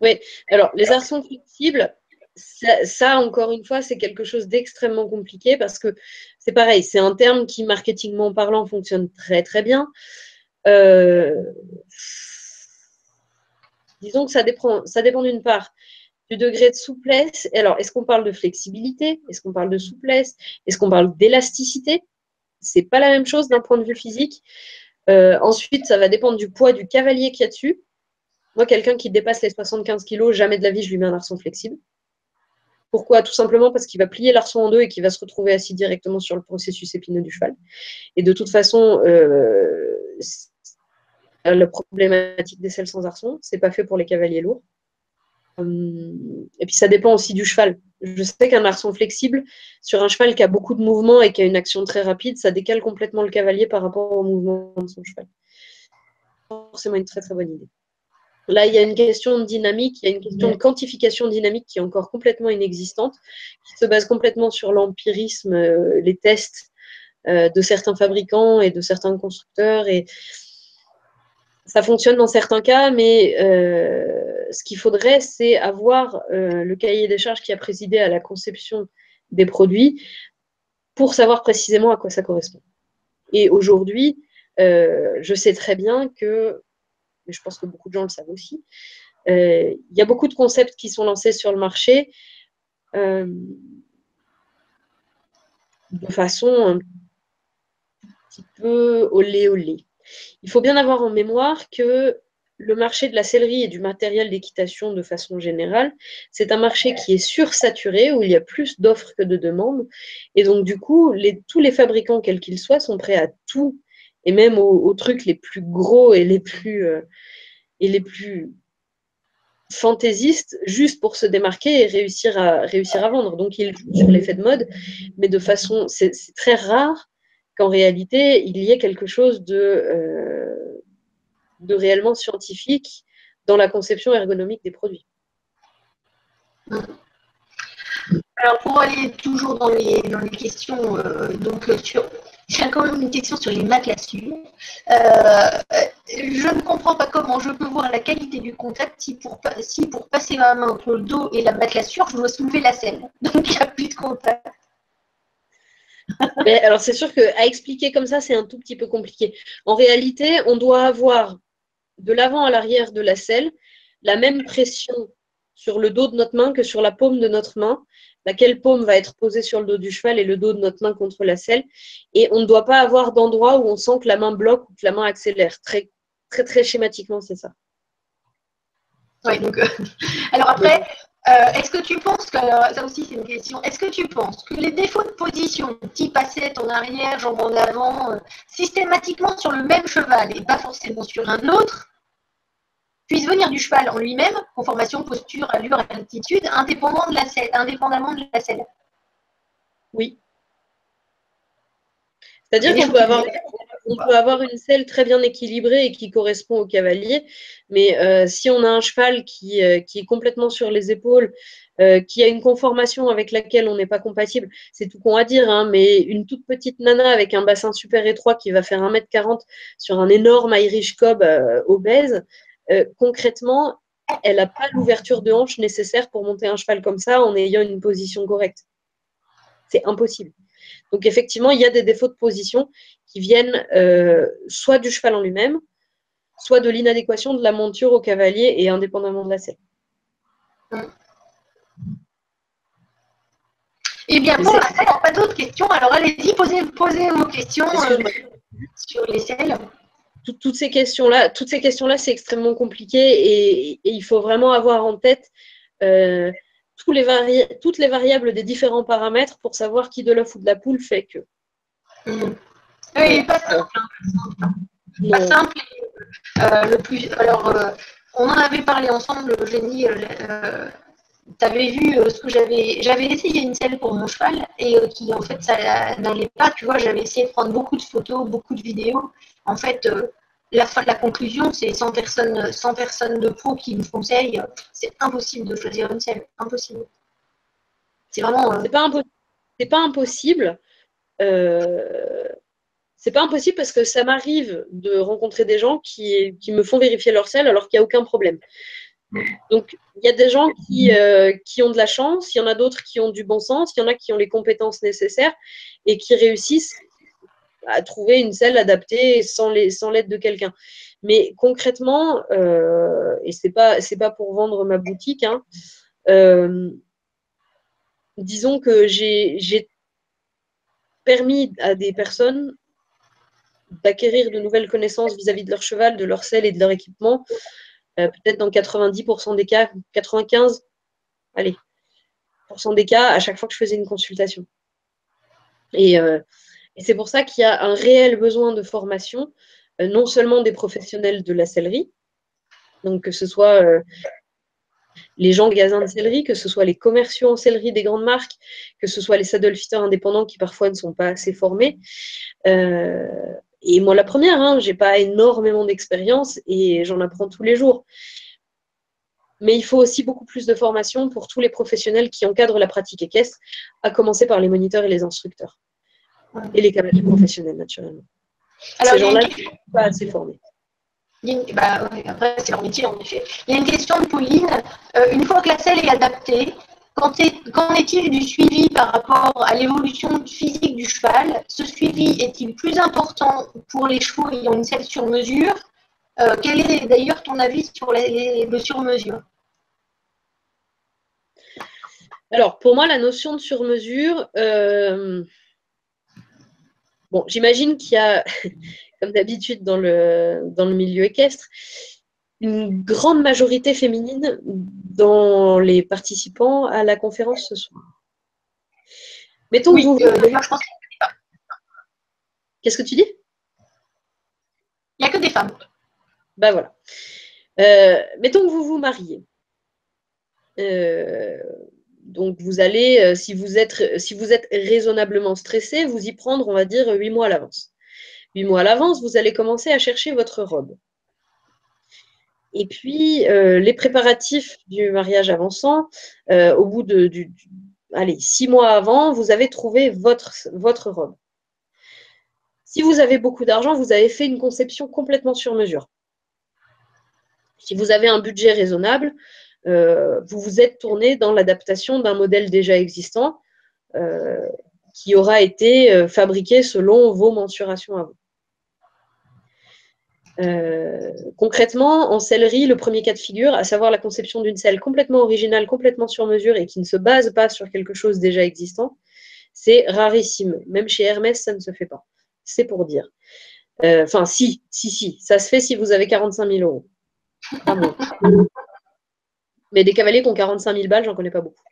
Oui, alors les arçons flexibles, ça encore une fois, c'est quelque chose d'extrêmement compliqué parce que c'est pareil, c'est un terme qui, marketingment parlant, fonctionne très très bien. Disons que ça dépend d'une part du degré de souplesse. Alors, est-ce qu'on parle de flexibilité? Est-ce qu'on parle de souplesse? Est-ce qu'on parle d'élasticité? C'est pas la même chose d'un point de vue physique. Ensuite, ça va dépendre du poids du cavalier qu'il y a dessus. Moi, quelqu'un qui dépasse les 75 kg, jamais de la vie, je lui mets un arçon flexible. Pourquoi? Tout simplement parce qu'il va plier l'arçon en deux et qu'il va se retrouver assis directement sur le processus épineux du cheval. Et de toute façon, la problématique des selles sans arçon, c'est pas fait pour les cavaliers lourds. Et puis ça dépend aussi du cheval. Je sais qu'un arçon flexible, sur un cheval qui a beaucoup de mouvements et qui a une action très rapide, ça décale complètement le cavalier par rapport au mouvement de son cheval. C'est forcément une très très bonne idée. Là, il y a une question de dynamique, il y a une question de quantification dynamique qui est encore complètement inexistante, qui se base complètement sur l'empirisme, les tests de certains fabricants et de certains constructeurs. Et ça fonctionne dans certains cas, mais ce qu'il faudrait, c'est avoir le cahier des charges qui a présidé à la conception des produits pour savoir précisément à quoi ça correspond. Et aujourd'hui, je sais très bien que, mais je pense que beaucoup de gens le savent aussi, il y a beaucoup de concepts qui sont lancés sur le marché de façon un petit peu olé olé. Il faut bien avoir en mémoire que le marché de la sellerie et du matériel d'équitation de façon générale, c'est un marché qui est sursaturé, où il y a plus d'offres que de demandes. Et donc, du coup, tous les fabricants, quels qu'ils soient, sont prêts à tout, et même aux trucs les plus gros et les plus fantaisistes, juste pour se démarquer et réussir à vendre. Donc, ils jouent sur l'effet de mode, mais de façon, c'est très rare qu'en réalité, il y ait quelque chose de réellement scientifique dans la conception ergonomique des produits. Alors, pour aller toujours dans les questions, j'ai encore une question sur les maclassures. Je ne comprends pas comment je peux voir la qualité du contact si pour passer ma main entre le dos et la maclassure, je dois soulever la selle. Donc, il n'y a plus de contact. Mais alors, c'est sûr qu'à expliquer comme ça, c'est un tout petit peu compliqué. En réalité, on doit avoir de l'avant à l'arrière de la selle la même pression sur le dos de notre main que sur la paume de notre main, laquelle paume va être posée sur le dos du cheval et le dos de notre main contre la selle. Et on ne doit pas avoir d'endroit où on sent que la main bloque ou que la main accélère. Très, très, très schématiquement, c'est ça. Oui, donc, alors après, est-ce que tu penses que, ça aussi c'est une question, est-ce que tu penses que les défauts de position, type assiette en arrière, jambe en avant, systématiquement sur le même cheval et pas forcément sur un autre, puissent venir du cheval en lui-même, conformation, posture, allure, altitude, indépendamment de la selle? Oui. C'est-à-dire qu'on peut avoir une selle très bien équilibrée et qui correspond au cavalier, mais si on a un cheval qui est complètement sur les épaules, qui a une conformation avec laquelle on n'est pas compatible, c'est tout con à dire, hein, mais une toute petite nana avec un bassin super étroit qui va faire 1m40 sur un énorme Irish Cob obèse, concrètement, elle n'a pas l'ouverture de hanche nécessaire pour monter un cheval comme ça en ayant une position correcte. C'est impossible. Donc, effectivement, il y a des défauts de position qui viennent soit du cheval en lui-même, soit de l'inadéquation de la monture au cavalier et indépendamment de la selle. Eh bien, pour l'instant, il n'y a pas d'autres questions. Alors, allez-y, posez vos questions sur les selles. Toutes ces questions-là, c'est extrêmement compliqué et il faut vraiment avoir en tête toutes les variables des différents paramètres pour savoir qui de l'œuf ou de la poule fait que. Oui, pas simple. Pas simple. Alors, on en avait parlé ensemble, Eugénie. Tu avais vu ce que j'avais essayé une selle pour mon cheval et qui, en fait, ça n'allait pas. Tu vois, j'avais essayé de prendre beaucoup de photos, beaucoup de vidéos. En fait, la conclusion, c'est 100 personnes de pro qui me conseillent, c'est impossible de choisir une selle. Impossible. C'est vraiment. C'est pas impossible. C'est pas impossible parce que ça m'arrive de rencontrer des gens qui me font vérifier leur selle alors qu'il n'y a aucun problème. Donc, il y a des gens qui ont de la chance, il y en a d'autres qui ont du bon sens, il y en a qui ont les compétences nécessaires et qui réussissent à trouver une selle adaptée sans l'aide de quelqu'un. Mais concrètement, et c'est pas pour vendre ma boutique, hein, disons que j'ai permis à des personnes d'acquérir de nouvelles connaissances vis-à-vis de leur cheval, de leur selle et de leur équipement, peut-être dans 90% des cas, 95, allez, % des cas, à chaque fois que je faisais une consultation. Et c'est pour ça qu'il y a un réel besoin de formation, non seulement des professionnels de la sellerie, donc que ce soit les gens de magasins de sellerie, que ce soit les commerciaux en sellerie des grandes marques, que ce soit les saddle-fitters indépendants qui parfois ne sont pas assez formés. Et moi, la première, hein, je n'ai pas énormément d'expérience et j'en apprends tous les jours. Mais il faut aussi beaucoup plus de formation pour tous les professionnels qui encadrent la pratique équestre, à commencer par les moniteurs et les instructeurs. Et les cavaliers professionnels, naturellement. Alors, ces gens-là ne sont pas assez formés. Après, c'est leur métier, en effet. Il y a une question de Pauline. Une fois que la selle est adaptée, Qu'en est-il du suivi par rapport à l'évolution physique du cheval? Ce suivi est-il plus important pour les chevaux ayant une selle sur mesure? Quel est d'ailleurs ton avis sur le sur-mesure? Alors, pour moi, la notion de sur-mesure, bon, j'imagine qu'il y a, comme d'habitude dans le milieu équestre, une grande majorité féminine dans les participants à la conférence ce soir. Mettons oui, que vous... d'ailleurs, je pense qu'il n'y a que des femmes. Qu'est-ce que tu dis? Il n'y a que des femmes. Ben voilà. Mettons que vous vous mariez. Donc, vous allez, si vous êtes raisonnablement stressé, vous y prendre, on va dire, 8 mois à l'avance. 8 mois à l'avance, vous allez commencer à chercher votre robe. Et puis, les préparatifs du mariage avançant, au bout de 6 mois avant, vous avez trouvé votre robe. Si vous avez beaucoup d'argent, vous avez fait une conception complètement sur mesure. Si vous avez un budget raisonnable, vous vous êtes tourné dans l'adaptation d'un modèle déjà existant qui aura été fabriqué selon vos mensurations à vous. Concrètement, en sellerie, le premier cas de figure, à savoir la conception d'une selle complètement originale, complètement sur mesure et qui ne se base pas sur quelque chose déjà existant, c'est rarissime. Même chez Hermès, ça ne se fait pas. C'est pour dire. Enfin, si, ça se fait si vous avez 45 000 euros. Pas moins. Mais des cavaliers qui ont 45 000 balles, j'en connais pas beaucoup.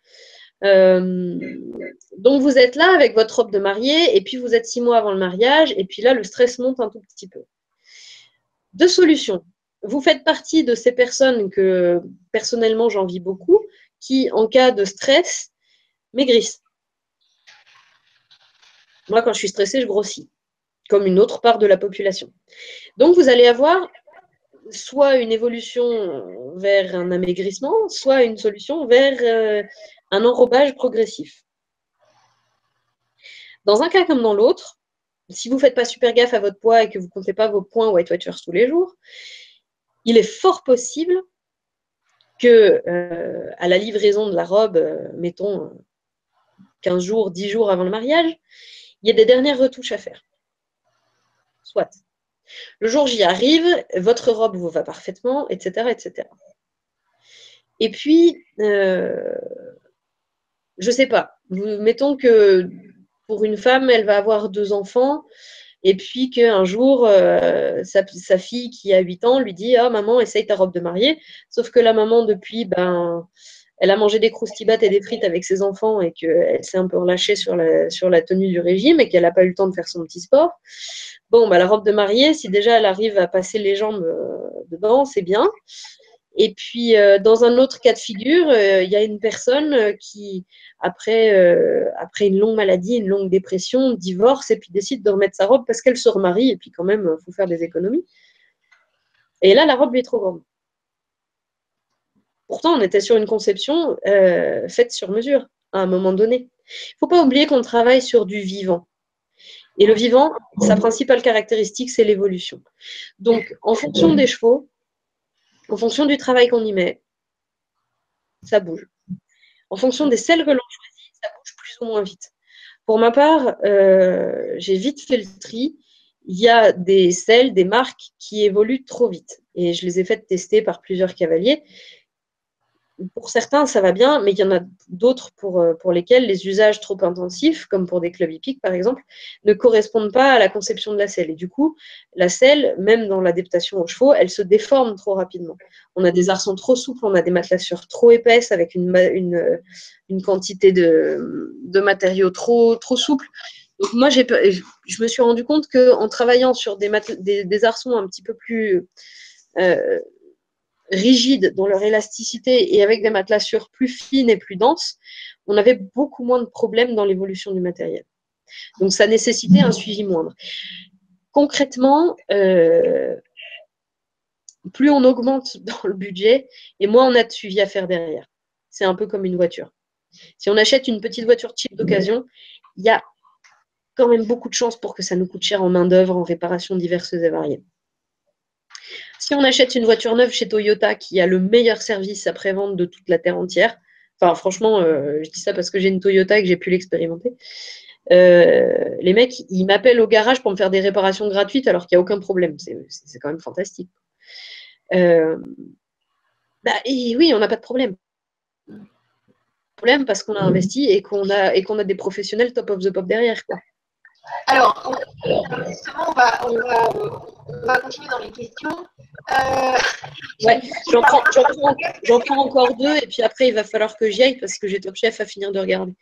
Donc, vous êtes là avec votre robe de mariée, et puis vous êtes 6 mois avant le mariage, et puis là, le stress monte un tout petit peu. Deux solutions. Vous faites partie de ces personnes que, personnellement, j'envie beaucoup, qui, en cas de stress, maigrissent. Moi, quand je suis stressée, je grossis, comme une autre part de la population. Donc, vous allez avoir soit une évolution vers un amaigrissement, soit une solution vers un enrobage progressif. Dans un cas comme dans l'autre, si vous ne faites pas super gaffe à votre poids et que vous ne comptez pas vos points Weight Watchers tous les jours, il est fort possible que à la livraison de la robe, mettons 15 jours, 10 jours avant le mariage, il y ait des dernières retouches à faire. Soit. Le jour J arrive, votre robe vous va parfaitement, etc. etc. Et puis, je ne sais pas, mettons que pour une femme, elle va avoir 2 enfants, et puis qu'un jour, sa fille qui a 8 ans lui dit « Ah, maman, essaye ta robe de mariée ». Sauf que la maman, depuis, elle a mangé des croustibates et des frites avec ses enfants et qu'elle s'est un peu relâchée sur la tenue du régime et qu'elle n'a pas eu le temps de faire son petit sport. Bon, la robe de mariée, si déjà elle arrive à passer les jambes dedans, c'est bien. Et puis, dans un autre cas de figure, il y a une personne qui, après une longue maladie, une longue dépression, divorce et puis décide de remettre sa robe parce qu'elle se remarie et puis quand même, il faut faire des économies. Et là, la robe lui est trop grande. Pourtant, on était sur une conception faite sur mesure à un moment donné. Il ne faut pas oublier qu'on travaille sur du vivant. Et le vivant, sa principale caractéristique, c'est l'évolution. Donc, en fonction des chevaux, en fonction du travail qu'on y met, ça bouge. En fonction des selles que l'on choisit, ça bouge plus ou moins vite. Pour ma part, j'ai vite fait le tri. Il y a des selles, des marques qui évoluent trop vite. Et je les ai faites tester par plusieurs cavaliers. Pour certains, ça va bien, mais il y en a d'autres pour lesquels les usages trop intensifs, comme pour des clubs hippiques par exemple, ne correspondent pas à la conception de la selle. Et du coup, la selle, même dans l'adaptation aux chevaux, elle se déforme trop rapidement. On a des arçons trop souples, on a des matelassures trop épaisses avec une quantité de matériaux trop souples. Donc moi, je me suis rendu compte qu'en travaillant sur des arçons un petit peu plus rigides dans leur élasticité et avec des matelassures plus fines et plus denses, on avait beaucoup moins de problèmes dans l'évolution du matériel. Donc, ça nécessitait un suivi moindre. Concrètement, plus on augmente dans le budget et moins on a de suivi à faire derrière. C'est un peu comme une voiture. Si on achète une petite voiture cheap d'occasion, il y a quand même beaucoup de chances pour que ça nous coûte cher en main-d'œuvre, en réparations diverses et variées. Si on achète une voiture neuve chez Toyota qui a le meilleur service après-vente de toute la terre entière, Enfin, franchement, je dis ça parce que j'ai une Toyota et que j'ai pu l'expérimenter. Les mecs, ils m'appellent au garage pour me faire des réparations gratuites alors qu'il n'y a aucun problème. C'est quand même fantastique. Et oui, on n'a pas de problème. Parce qu'on a investi et qu'on a des professionnels top of the pop derrière, quoi. Alors, justement, on va continuer dans les questions. Ouais, j'en prends encore deux et puis après, il va falloir que j'y aille parce que j'ai Top Chef à finir de regarder.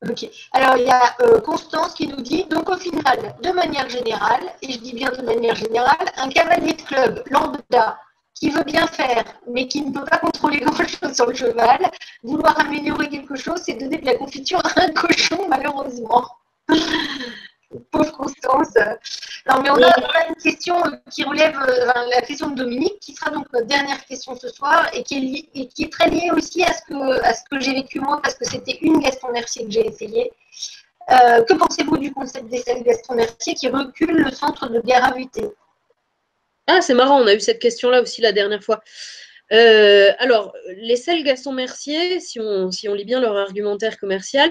Ok. Alors, il y a Constance qui nous dit, donc au final, de manière générale, et je dis bien de manière générale, un cavalier de club lambda qui veut bien faire, mais qui ne peut pas contrôler grand-chose sur le cheval, vouloir améliorer quelque chose, c'est donner de la confiture à un cochon, malheureusement. Pauvre Constance. Non, mais on a une question qui relève la question de Dominique, qui sera donc notre dernière question ce soir et qui est très liée aussi à ce que j'ai vécu moi, parce que c'était une Gaston Mercier que j'ai essayé. Que pensez-vous du concept des selles Gaston Mercier qui recule le centre de gravité? Ah, c'est marrant, on a eu cette question-là aussi la dernière fois. Alors, les selles Gaston Mercier, si on lit bien leur argumentaire commercial,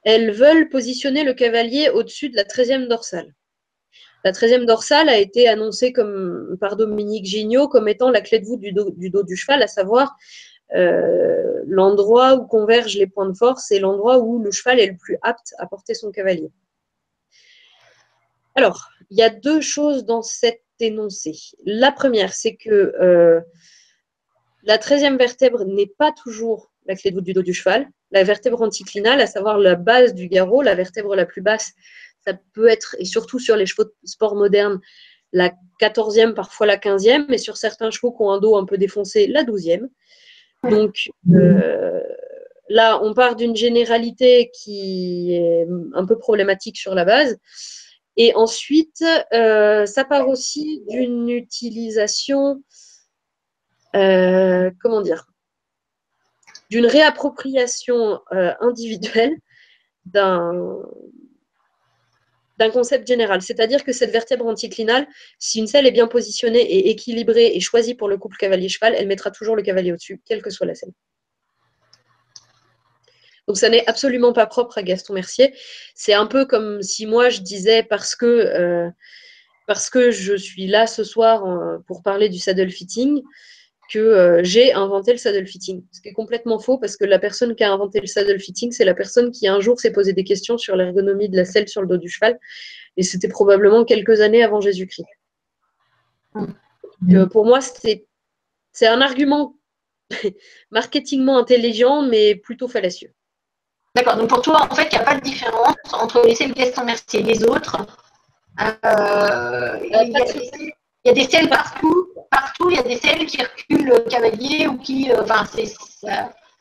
elles veulent positionner le cavalier au-dessus de la 13e dorsale. La 13e dorsale a été annoncée par Dominique Gignot comme étant la clé de voûte du dos du cheval, à savoir l'endroit où convergent les points de force et l'endroit où le cheval est le plus apte à porter son cavalier. Alors, il y a deux choses dans cet énoncé. La première, c'est que la 13e vertèbre n'est pas toujours la clé de voûte du dos du cheval. La vertèbre anticlinale, à savoir la base du garrot, la vertèbre la plus basse, ça peut être, et surtout sur les chevaux de sport modernes, la 14e, parfois la 15e, et sur certains chevaux qui ont un dos un peu défoncé, la 12e. Donc là, on part d'une généralité qui est un peu problématique sur la base. Et ensuite, ça part aussi d'une utilisation, comment dire, d'une réappropriation individuelle d'un concept général. C'est-à-dire que cette vertèbre anticlinale, si une selle est bien positionnée et équilibrée et choisie pour le couple cavalier-cheval, elle mettra toujours le cavalier au-dessus, quelle que soit la selle. Donc ça n'est absolument pas propre à Gaston Mercier. C'est un peu comme si moi je disais parce que je suis là ce soir pour parler du saddle fitting, que j'ai inventé le saddle fitting. Ce qui est complètement faux parce que la personne qui a inventé le saddle fitting, c'est la personne qui un jour s'est posé des questions sur l'ergonomie de la selle sur le dos du cheval. Et c'était probablement quelques années avant Jésus-Christ. Pour moi, c'est un argument marketingement intelligent, mais plutôt fallacieux. D'accord, donc pour toi, en fait, il n'y a pas de différence entre les selles Gaston Mercier et les autres. Il y a des selles partout, il y a des selles qui reculent le cavalier ou qui. Enfin,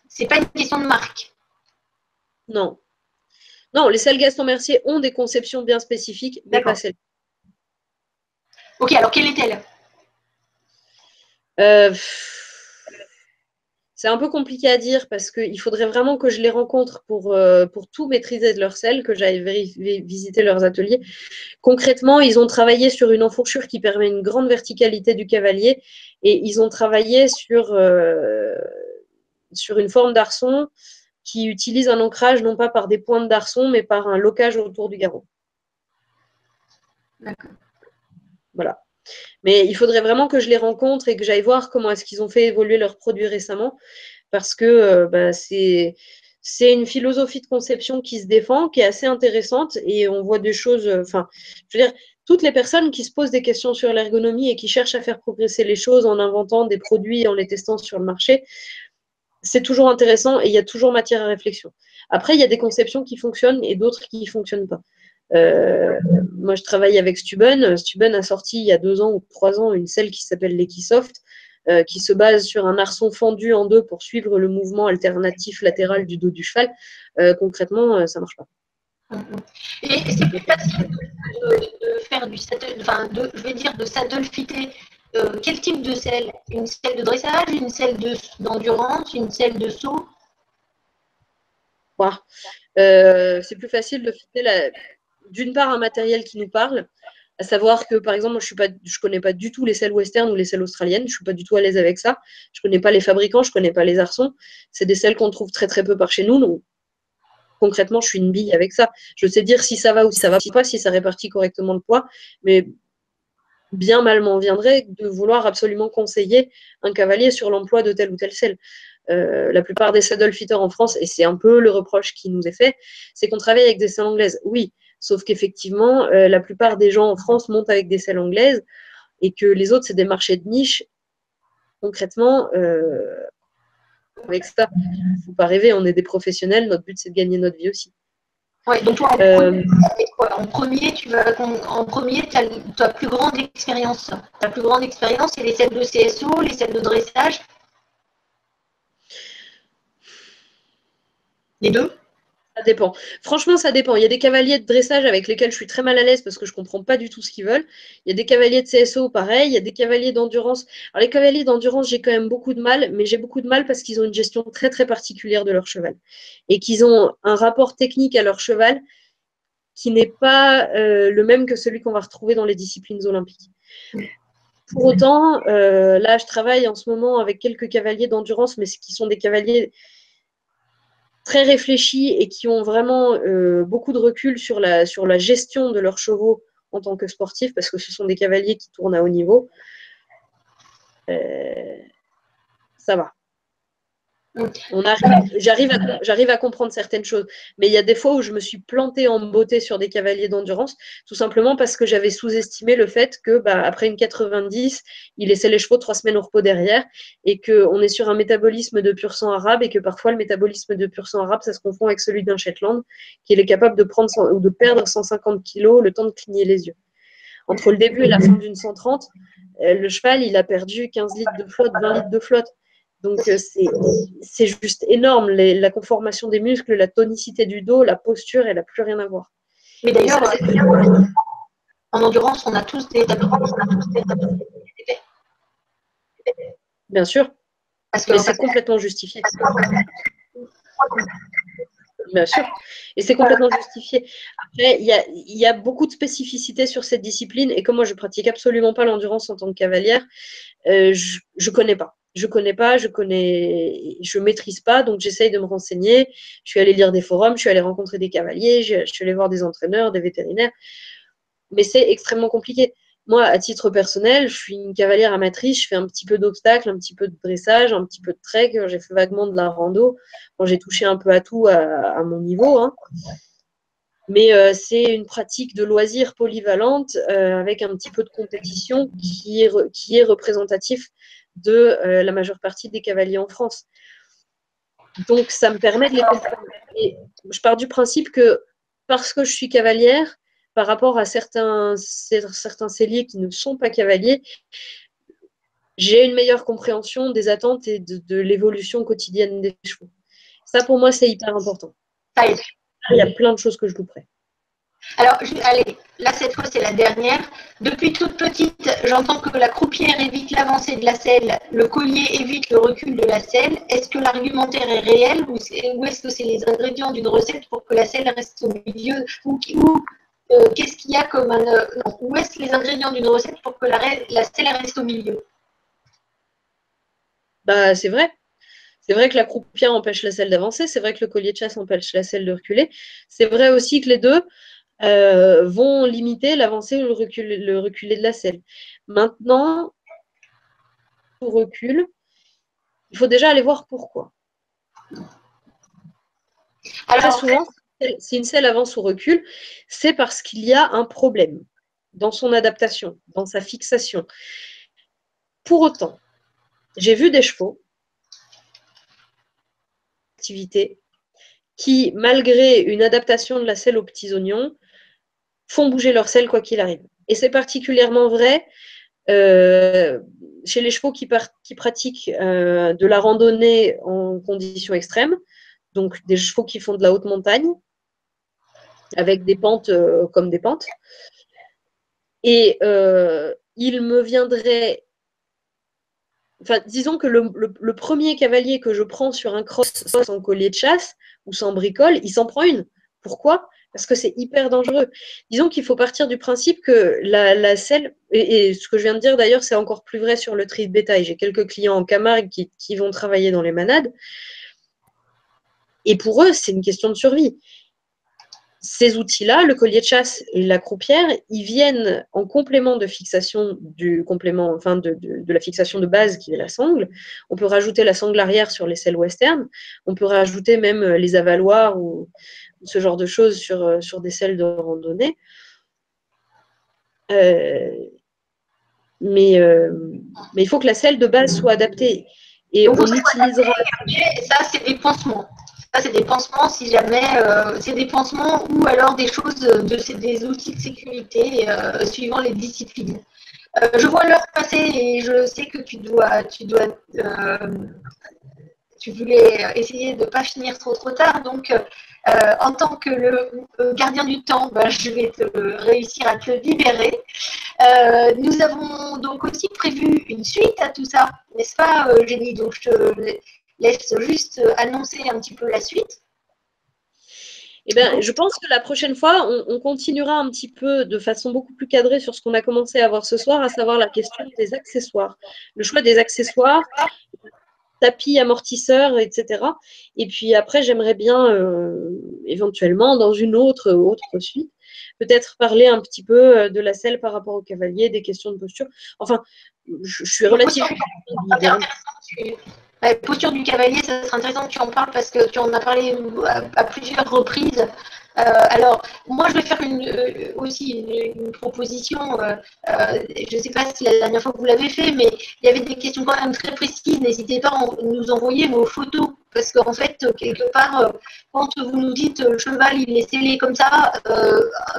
c'est pas une question de marque. Non. Non, les selles Gaston Mercier ont des conceptions bien spécifiques, mais pas celles. Ok, alors quelle est-elle? C'est un peu compliqué à dire parce qu'il faudrait vraiment que je les rencontre pour tout maîtriser de leurs selles, que j'aille visiter leurs ateliers. Concrètement, ils ont travaillé sur une enfourchure qui permet une grande verticalité du cavalier et ils ont travaillé sur une forme d'arçon qui utilise un ancrage non pas par des pointes d'arçon, mais par un locage autour du garrot. D'accord. Voilà. Mais il faudrait vraiment que je les rencontre et que j'aille voir comment est-ce qu'ils ont fait évoluer leurs produits récemment, parce que c'est une philosophie de conception qui se défend, qui est assez intéressante, et on voit des choses, je veux dire, toutes les personnes qui se posent des questions sur l'ergonomie et qui cherchent à faire progresser les choses en inventant des produits et en les testant sur le marché, c'est toujours intéressant et il y a toujours matière à réflexion. Après, il y a des conceptions qui fonctionnent et d'autres qui ne fonctionnent pas. Moi, je travaille avec Stuben. Stuben a sorti il y a 2 ans ou 3 ans une selle qui s'appelle l'Equisoft, qui se base sur un arçon fendu en deux pour suivre le mouvement alternatif latéral du dos du cheval. Concrètement, ça ne marche pas. Et c'est plus facile de faire du saddle, enfin, je vais dire de saddle fité. Quel type de selle? Une selle de dressage, une selle d'endurance, une selle de saut? C'est plus facile de fitter d'une part un matériel qui nous parle, À savoir que, par exemple, moi, je connais pas du tout les selles western ou les selles australiennes. Je suis pas du tout à l'aise avec ça. Je connais pas les fabricants, je connais pas les arçons. C'est des selles qu'on trouve très très peu par chez nous. Donc, concrètement, je suis une bille avec ça. Je sais dire si ça va ou si ça va pas, si ça répartit correctement le poids. Mais bien mal m'en viendrait de vouloir absolument conseiller un cavalier sur l'emploi de telle ou telle selle. La plupart des saddle fitters en France, et c'est un peu le reproche qui nous est fait, c'est qu'on travaille avec des selles anglaises. Oui, sauf qu'effectivement, la plupart des gens en France montent avec des selles anglaises et que les autres, c'est des marchés de niche. Concrètement, avec ça, il ne faut pas rêver, on est des professionnels, notre but, c'est de gagner notre vie aussi. Ouais, donc toi, en premier, tu as ta plus grande expérience. Ta plus grande expérience, c'est les selles de CSO, les selles de dressage. Les deux? Ça dépend. Franchement, ça dépend. Il y a des cavaliers de dressage avec lesquels je suis très mal à l'aise parce que je ne comprends pas du tout ce qu'ils veulent. Il y a des cavaliers de CSO, pareil. Il y a des cavaliers d'endurance. Alors, les cavaliers d'endurance, j'ai quand même beaucoup de mal, mais j'ai beaucoup de mal parce qu'ils ont une gestion très, très particulière de leur cheval et qu'ils ont un rapport technique à leur cheval qui n'est pas le même que celui qu'on va retrouver dans les disciplines olympiques. Pour autant, là, je travaille en ce moment avec quelques cavaliers d'endurance, mais qui sont des cavaliers très réfléchis et qui ont vraiment beaucoup de recul sur la gestion de leurs chevaux en tant que sportifs, parce que ce sont des cavaliers qui tournent à haut niveau. Ça va. J'arrive à comprendre certaines choses, mais il y a des fois où je me suis plantée en beauté sur des cavaliers d'endurance, tout simplement parce que j'avais sous-estimé le fait que après une 90, il laissait les chevaux 3 semaines au repos derrière, et qu'on est sur un métabolisme de pur sang arabe, et que parfois le métabolisme de pur sang arabe, ça se confond avec celui d'un Shetland, qui est capable de prendre ou de perdre 150 kilos le temps de cligner les yeux. Entre le début et la fin d'une 130, le cheval, il a perdu 15 litres de flotte, 20 litres de flotte. Donc, c'est juste énorme. La conformation des muscles, la tonicité du dos, la posture, elle n'a plus rien à voir. Mais d'ailleurs, en endurance, on a tous des Bien sûr. Mais c'est complètement justifié. Bien sûr. Et c'est complètement justifié. Après, il y a beaucoup de spécificités sur cette discipline. Et comme moi, je ne pratique absolument pas l'endurance en tant que cavalière, je ne connais pas. Je maîtrise pas, donc j'essaye de me renseigner. Je suis allée lire des forums, je suis allée rencontrer des cavaliers, je suis allée voir des entraîneurs, des vétérinaires. Mais c'est extrêmement compliqué. Moi, à titre personnel, je suis une cavalière amatrice, je fais un petit peu d'obstacles, un petit peu de dressage, un petit peu de trek, j'ai fait vaguement de la rando. Bon, j'ai touché un peu à tout à mon niveau, hein. Mais c'est une pratique de loisir polyvalente avec un petit peu de compétition qui est représentatif de la majeure partie des cavaliers en France. Donc, ça me permet de les comprendre. Et je pars du principe que parce que je suis cavalière, par rapport à certains selliers qui ne sont pas cavaliers, j'ai une meilleure compréhension des attentes et de l'évolution quotidienne des chevaux. Ça, pour moi, c'est hyper important. Il y a plein de choses que je louperais. Alors, allez, là, cette fois, c'est la dernière. Depuis toute petite, j'entends que la croupière évite l'avancée de la selle, le collier évite le recul de la selle. Est-ce que l'argumentaire est réel ou est-ce que c'est les ingrédients d'une recette pour que la selle reste au milieu qu'est-ce qu'il y a comme où est-ce les ingrédients d'une recette pour que la selle reste au milieu? Bah, c'est vrai. C'est vrai que la croupière empêche la selle d'avancer. C'est vrai que le collier de chasse empêche la selle de reculer. C'est vrai aussi que les deux vont limiter l'avancée ou le reculer de la selle. Maintenant, au recul, il faut déjà aller voir pourquoi. Très souvent, si une selle avance ou recule, c'est parce qu'il y a un problème dans son adaptation, dans sa fixation. Pour autant, j'ai vu des chevaux qui, malgré une adaptation de la selle aux petits oignons, font bouger leur selle quoi qu'il arrive. Et c'est particulièrement vrai chez les chevaux qui pratiquent de la randonnée en conditions extrêmes, donc des chevaux qui font de la haute montagne, avec des pentes comme des pentes. Et il me viendrait... Enfin, disons que le premier cavalier que je prends sur un cross sans collier de chasse ou sans bricole, il s'en prend une. Pourquoi ? parce que c'est hyper dangereux. Disons qu'il faut partir du principe que la selle, et ce que je viens de dire d'ailleurs, c'est encore plus vrai sur le tri de bétail. J'ai quelques clients en Camargue qui vont travailler dans les manades, et pour eux, c'est une question de survie. Ces outils-là, le collier de chasse et la croupière, ils viennent en complément de fixation du complément, enfin de la fixation de base qui est la sangle. On peut rajouter la sangle arrière sur les selles western. On peut rajouter même les avaloirs ou ce genre de choses sur des selles de randonnée. Mais il faut que la selle de base soit adaptée. Et Donc, on utilisera. ça, c'est des pansements. Ça, c'est des pansements si jamais c'est des pansements ou alors des choses, des outils de sécurité suivant les disciplines. Je vois l'heure passer et je sais que tu voulais essayer de ne pas finir trop tard. Donc, en tant que le gardien du temps, je vais réussir à te libérer. Nous avons donc aussi prévu une suite à tout ça, n'est-ce pas, Jenny? Donc, je te laisse juste annoncer un petit peu la suite. Eh bien, je pense que la prochaine fois, on continuera un petit peu de façon beaucoup plus cadrée sur ce qu'on a commencé à voir ce soir, à savoir la question des accessoires. Le choix des accessoires, tapis, amortisseurs, etc. Et puis après, j'aimerais bien, éventuellement, dans une autre suite, peut-être parler un petit peu de la selle par rapport au cavalier, des questions de posture. Enfin, je suis relativement... La posture du cavalier, ça serait intéressant que tu en parles parce que tu en as parlé à plusieurs reprises. Alors, moi, je vais faire aussi une proposition. Je ne sais pas si la dernière fois que vous l'avez fait, mais il y avait des questions quand même très précises. N'hésitez pas à nous envoyer vos photos. Parce qu'en fait, quelque part, quand vous nous dites le cheval, il est scellé comme ça,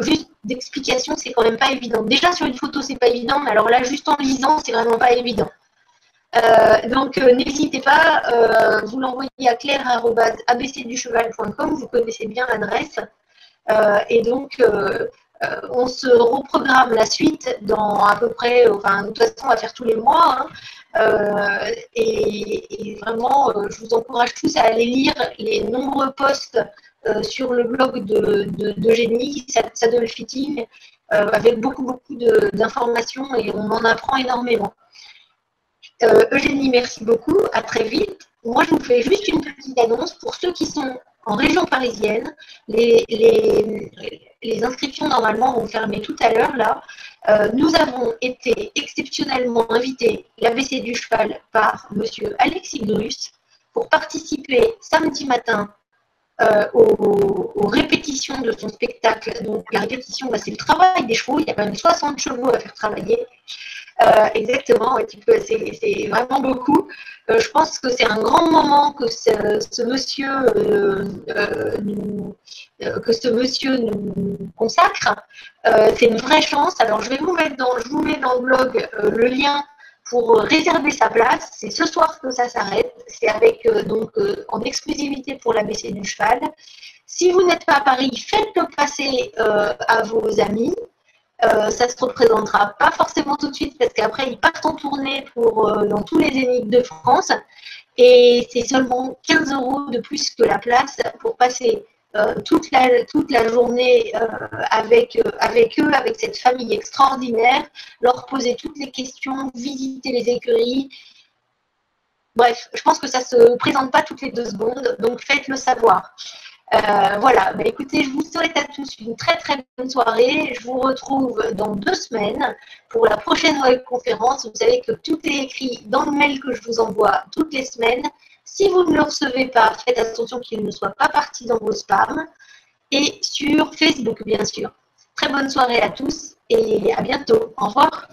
juste d'explication, c'est quand même pas évident. Déjà, sur une photo, c'est pas évident, mais alors là, juste en lisant, c'est vraiment pas évident. Donc, n'hésitez pas, vous l'envoyez à claire@abcducheval.com, vous connaissez bien l'adresse. Et donc, on se reprogramme la suite dans à peu près, enfin, de toute façon, on va faire tous les mois. Et vraiment, je vous encourage tous à aller lire les nombreux posts sur le blog d'Eugénie, Saddle Fitting, avec beaucoup d'informations et on en apprend énormément. Eugénie, merci beaucoup. À très vite. Moi, je vous fais juste une petite annonce pour ceux qui sont en région parisienne. Les inscriptions, normalement, vont fermer tout à l'heure, là. Nous avons été exceptionnellement invités, l'ABC du cheval, par monsieur Alexis Grus, pour participer samedi matin aux répétitions de son spectacle. Donc, la répétition, c'est le travail des chevaux. Il y a quand même 60 chevaux à faire travailler. Exactement, c'est vraiment beaucoup. Je pense que c'est un grand moment que ce monsieur nous consacre. C'est une vraie chance. Alors, je vous mets dans le blog le lien pour réserver sa place. C'est ce soir que ça s'arrête. C'est avec en exclusivité pour l'ABC du cheval. Si vous n'êtes pas à Paris, faites-le passer à vos amis. Ça se représentera pas forcément tout de suite parce qu'après ils partent en tournée dans tous les Zéniths de France et c'est seulement 15 € de plus que la place pour passer toute la journée avec eux, avec cette famille extraordinaire, leur poser toutes les questions, visiter les écuries. Bref, je pense que ça se présente pas toutes les 2 secondes, donc faites-le savoir. Voilà, écoutez, je vous souhaite à tous une très bonne soirée. Je vous retrouve dans 2 semaines pour la prochaine webconférence. Vous savez que tout est écrit dans le mail que je vous envoie toutes les semaines. Si vous ne le recevez pas, faites attention qu'il ne soit pas parti dans vos spams. Et sur Facebook, bien sûr. Très bonne soirée à tous et à bientôt. Au revoir.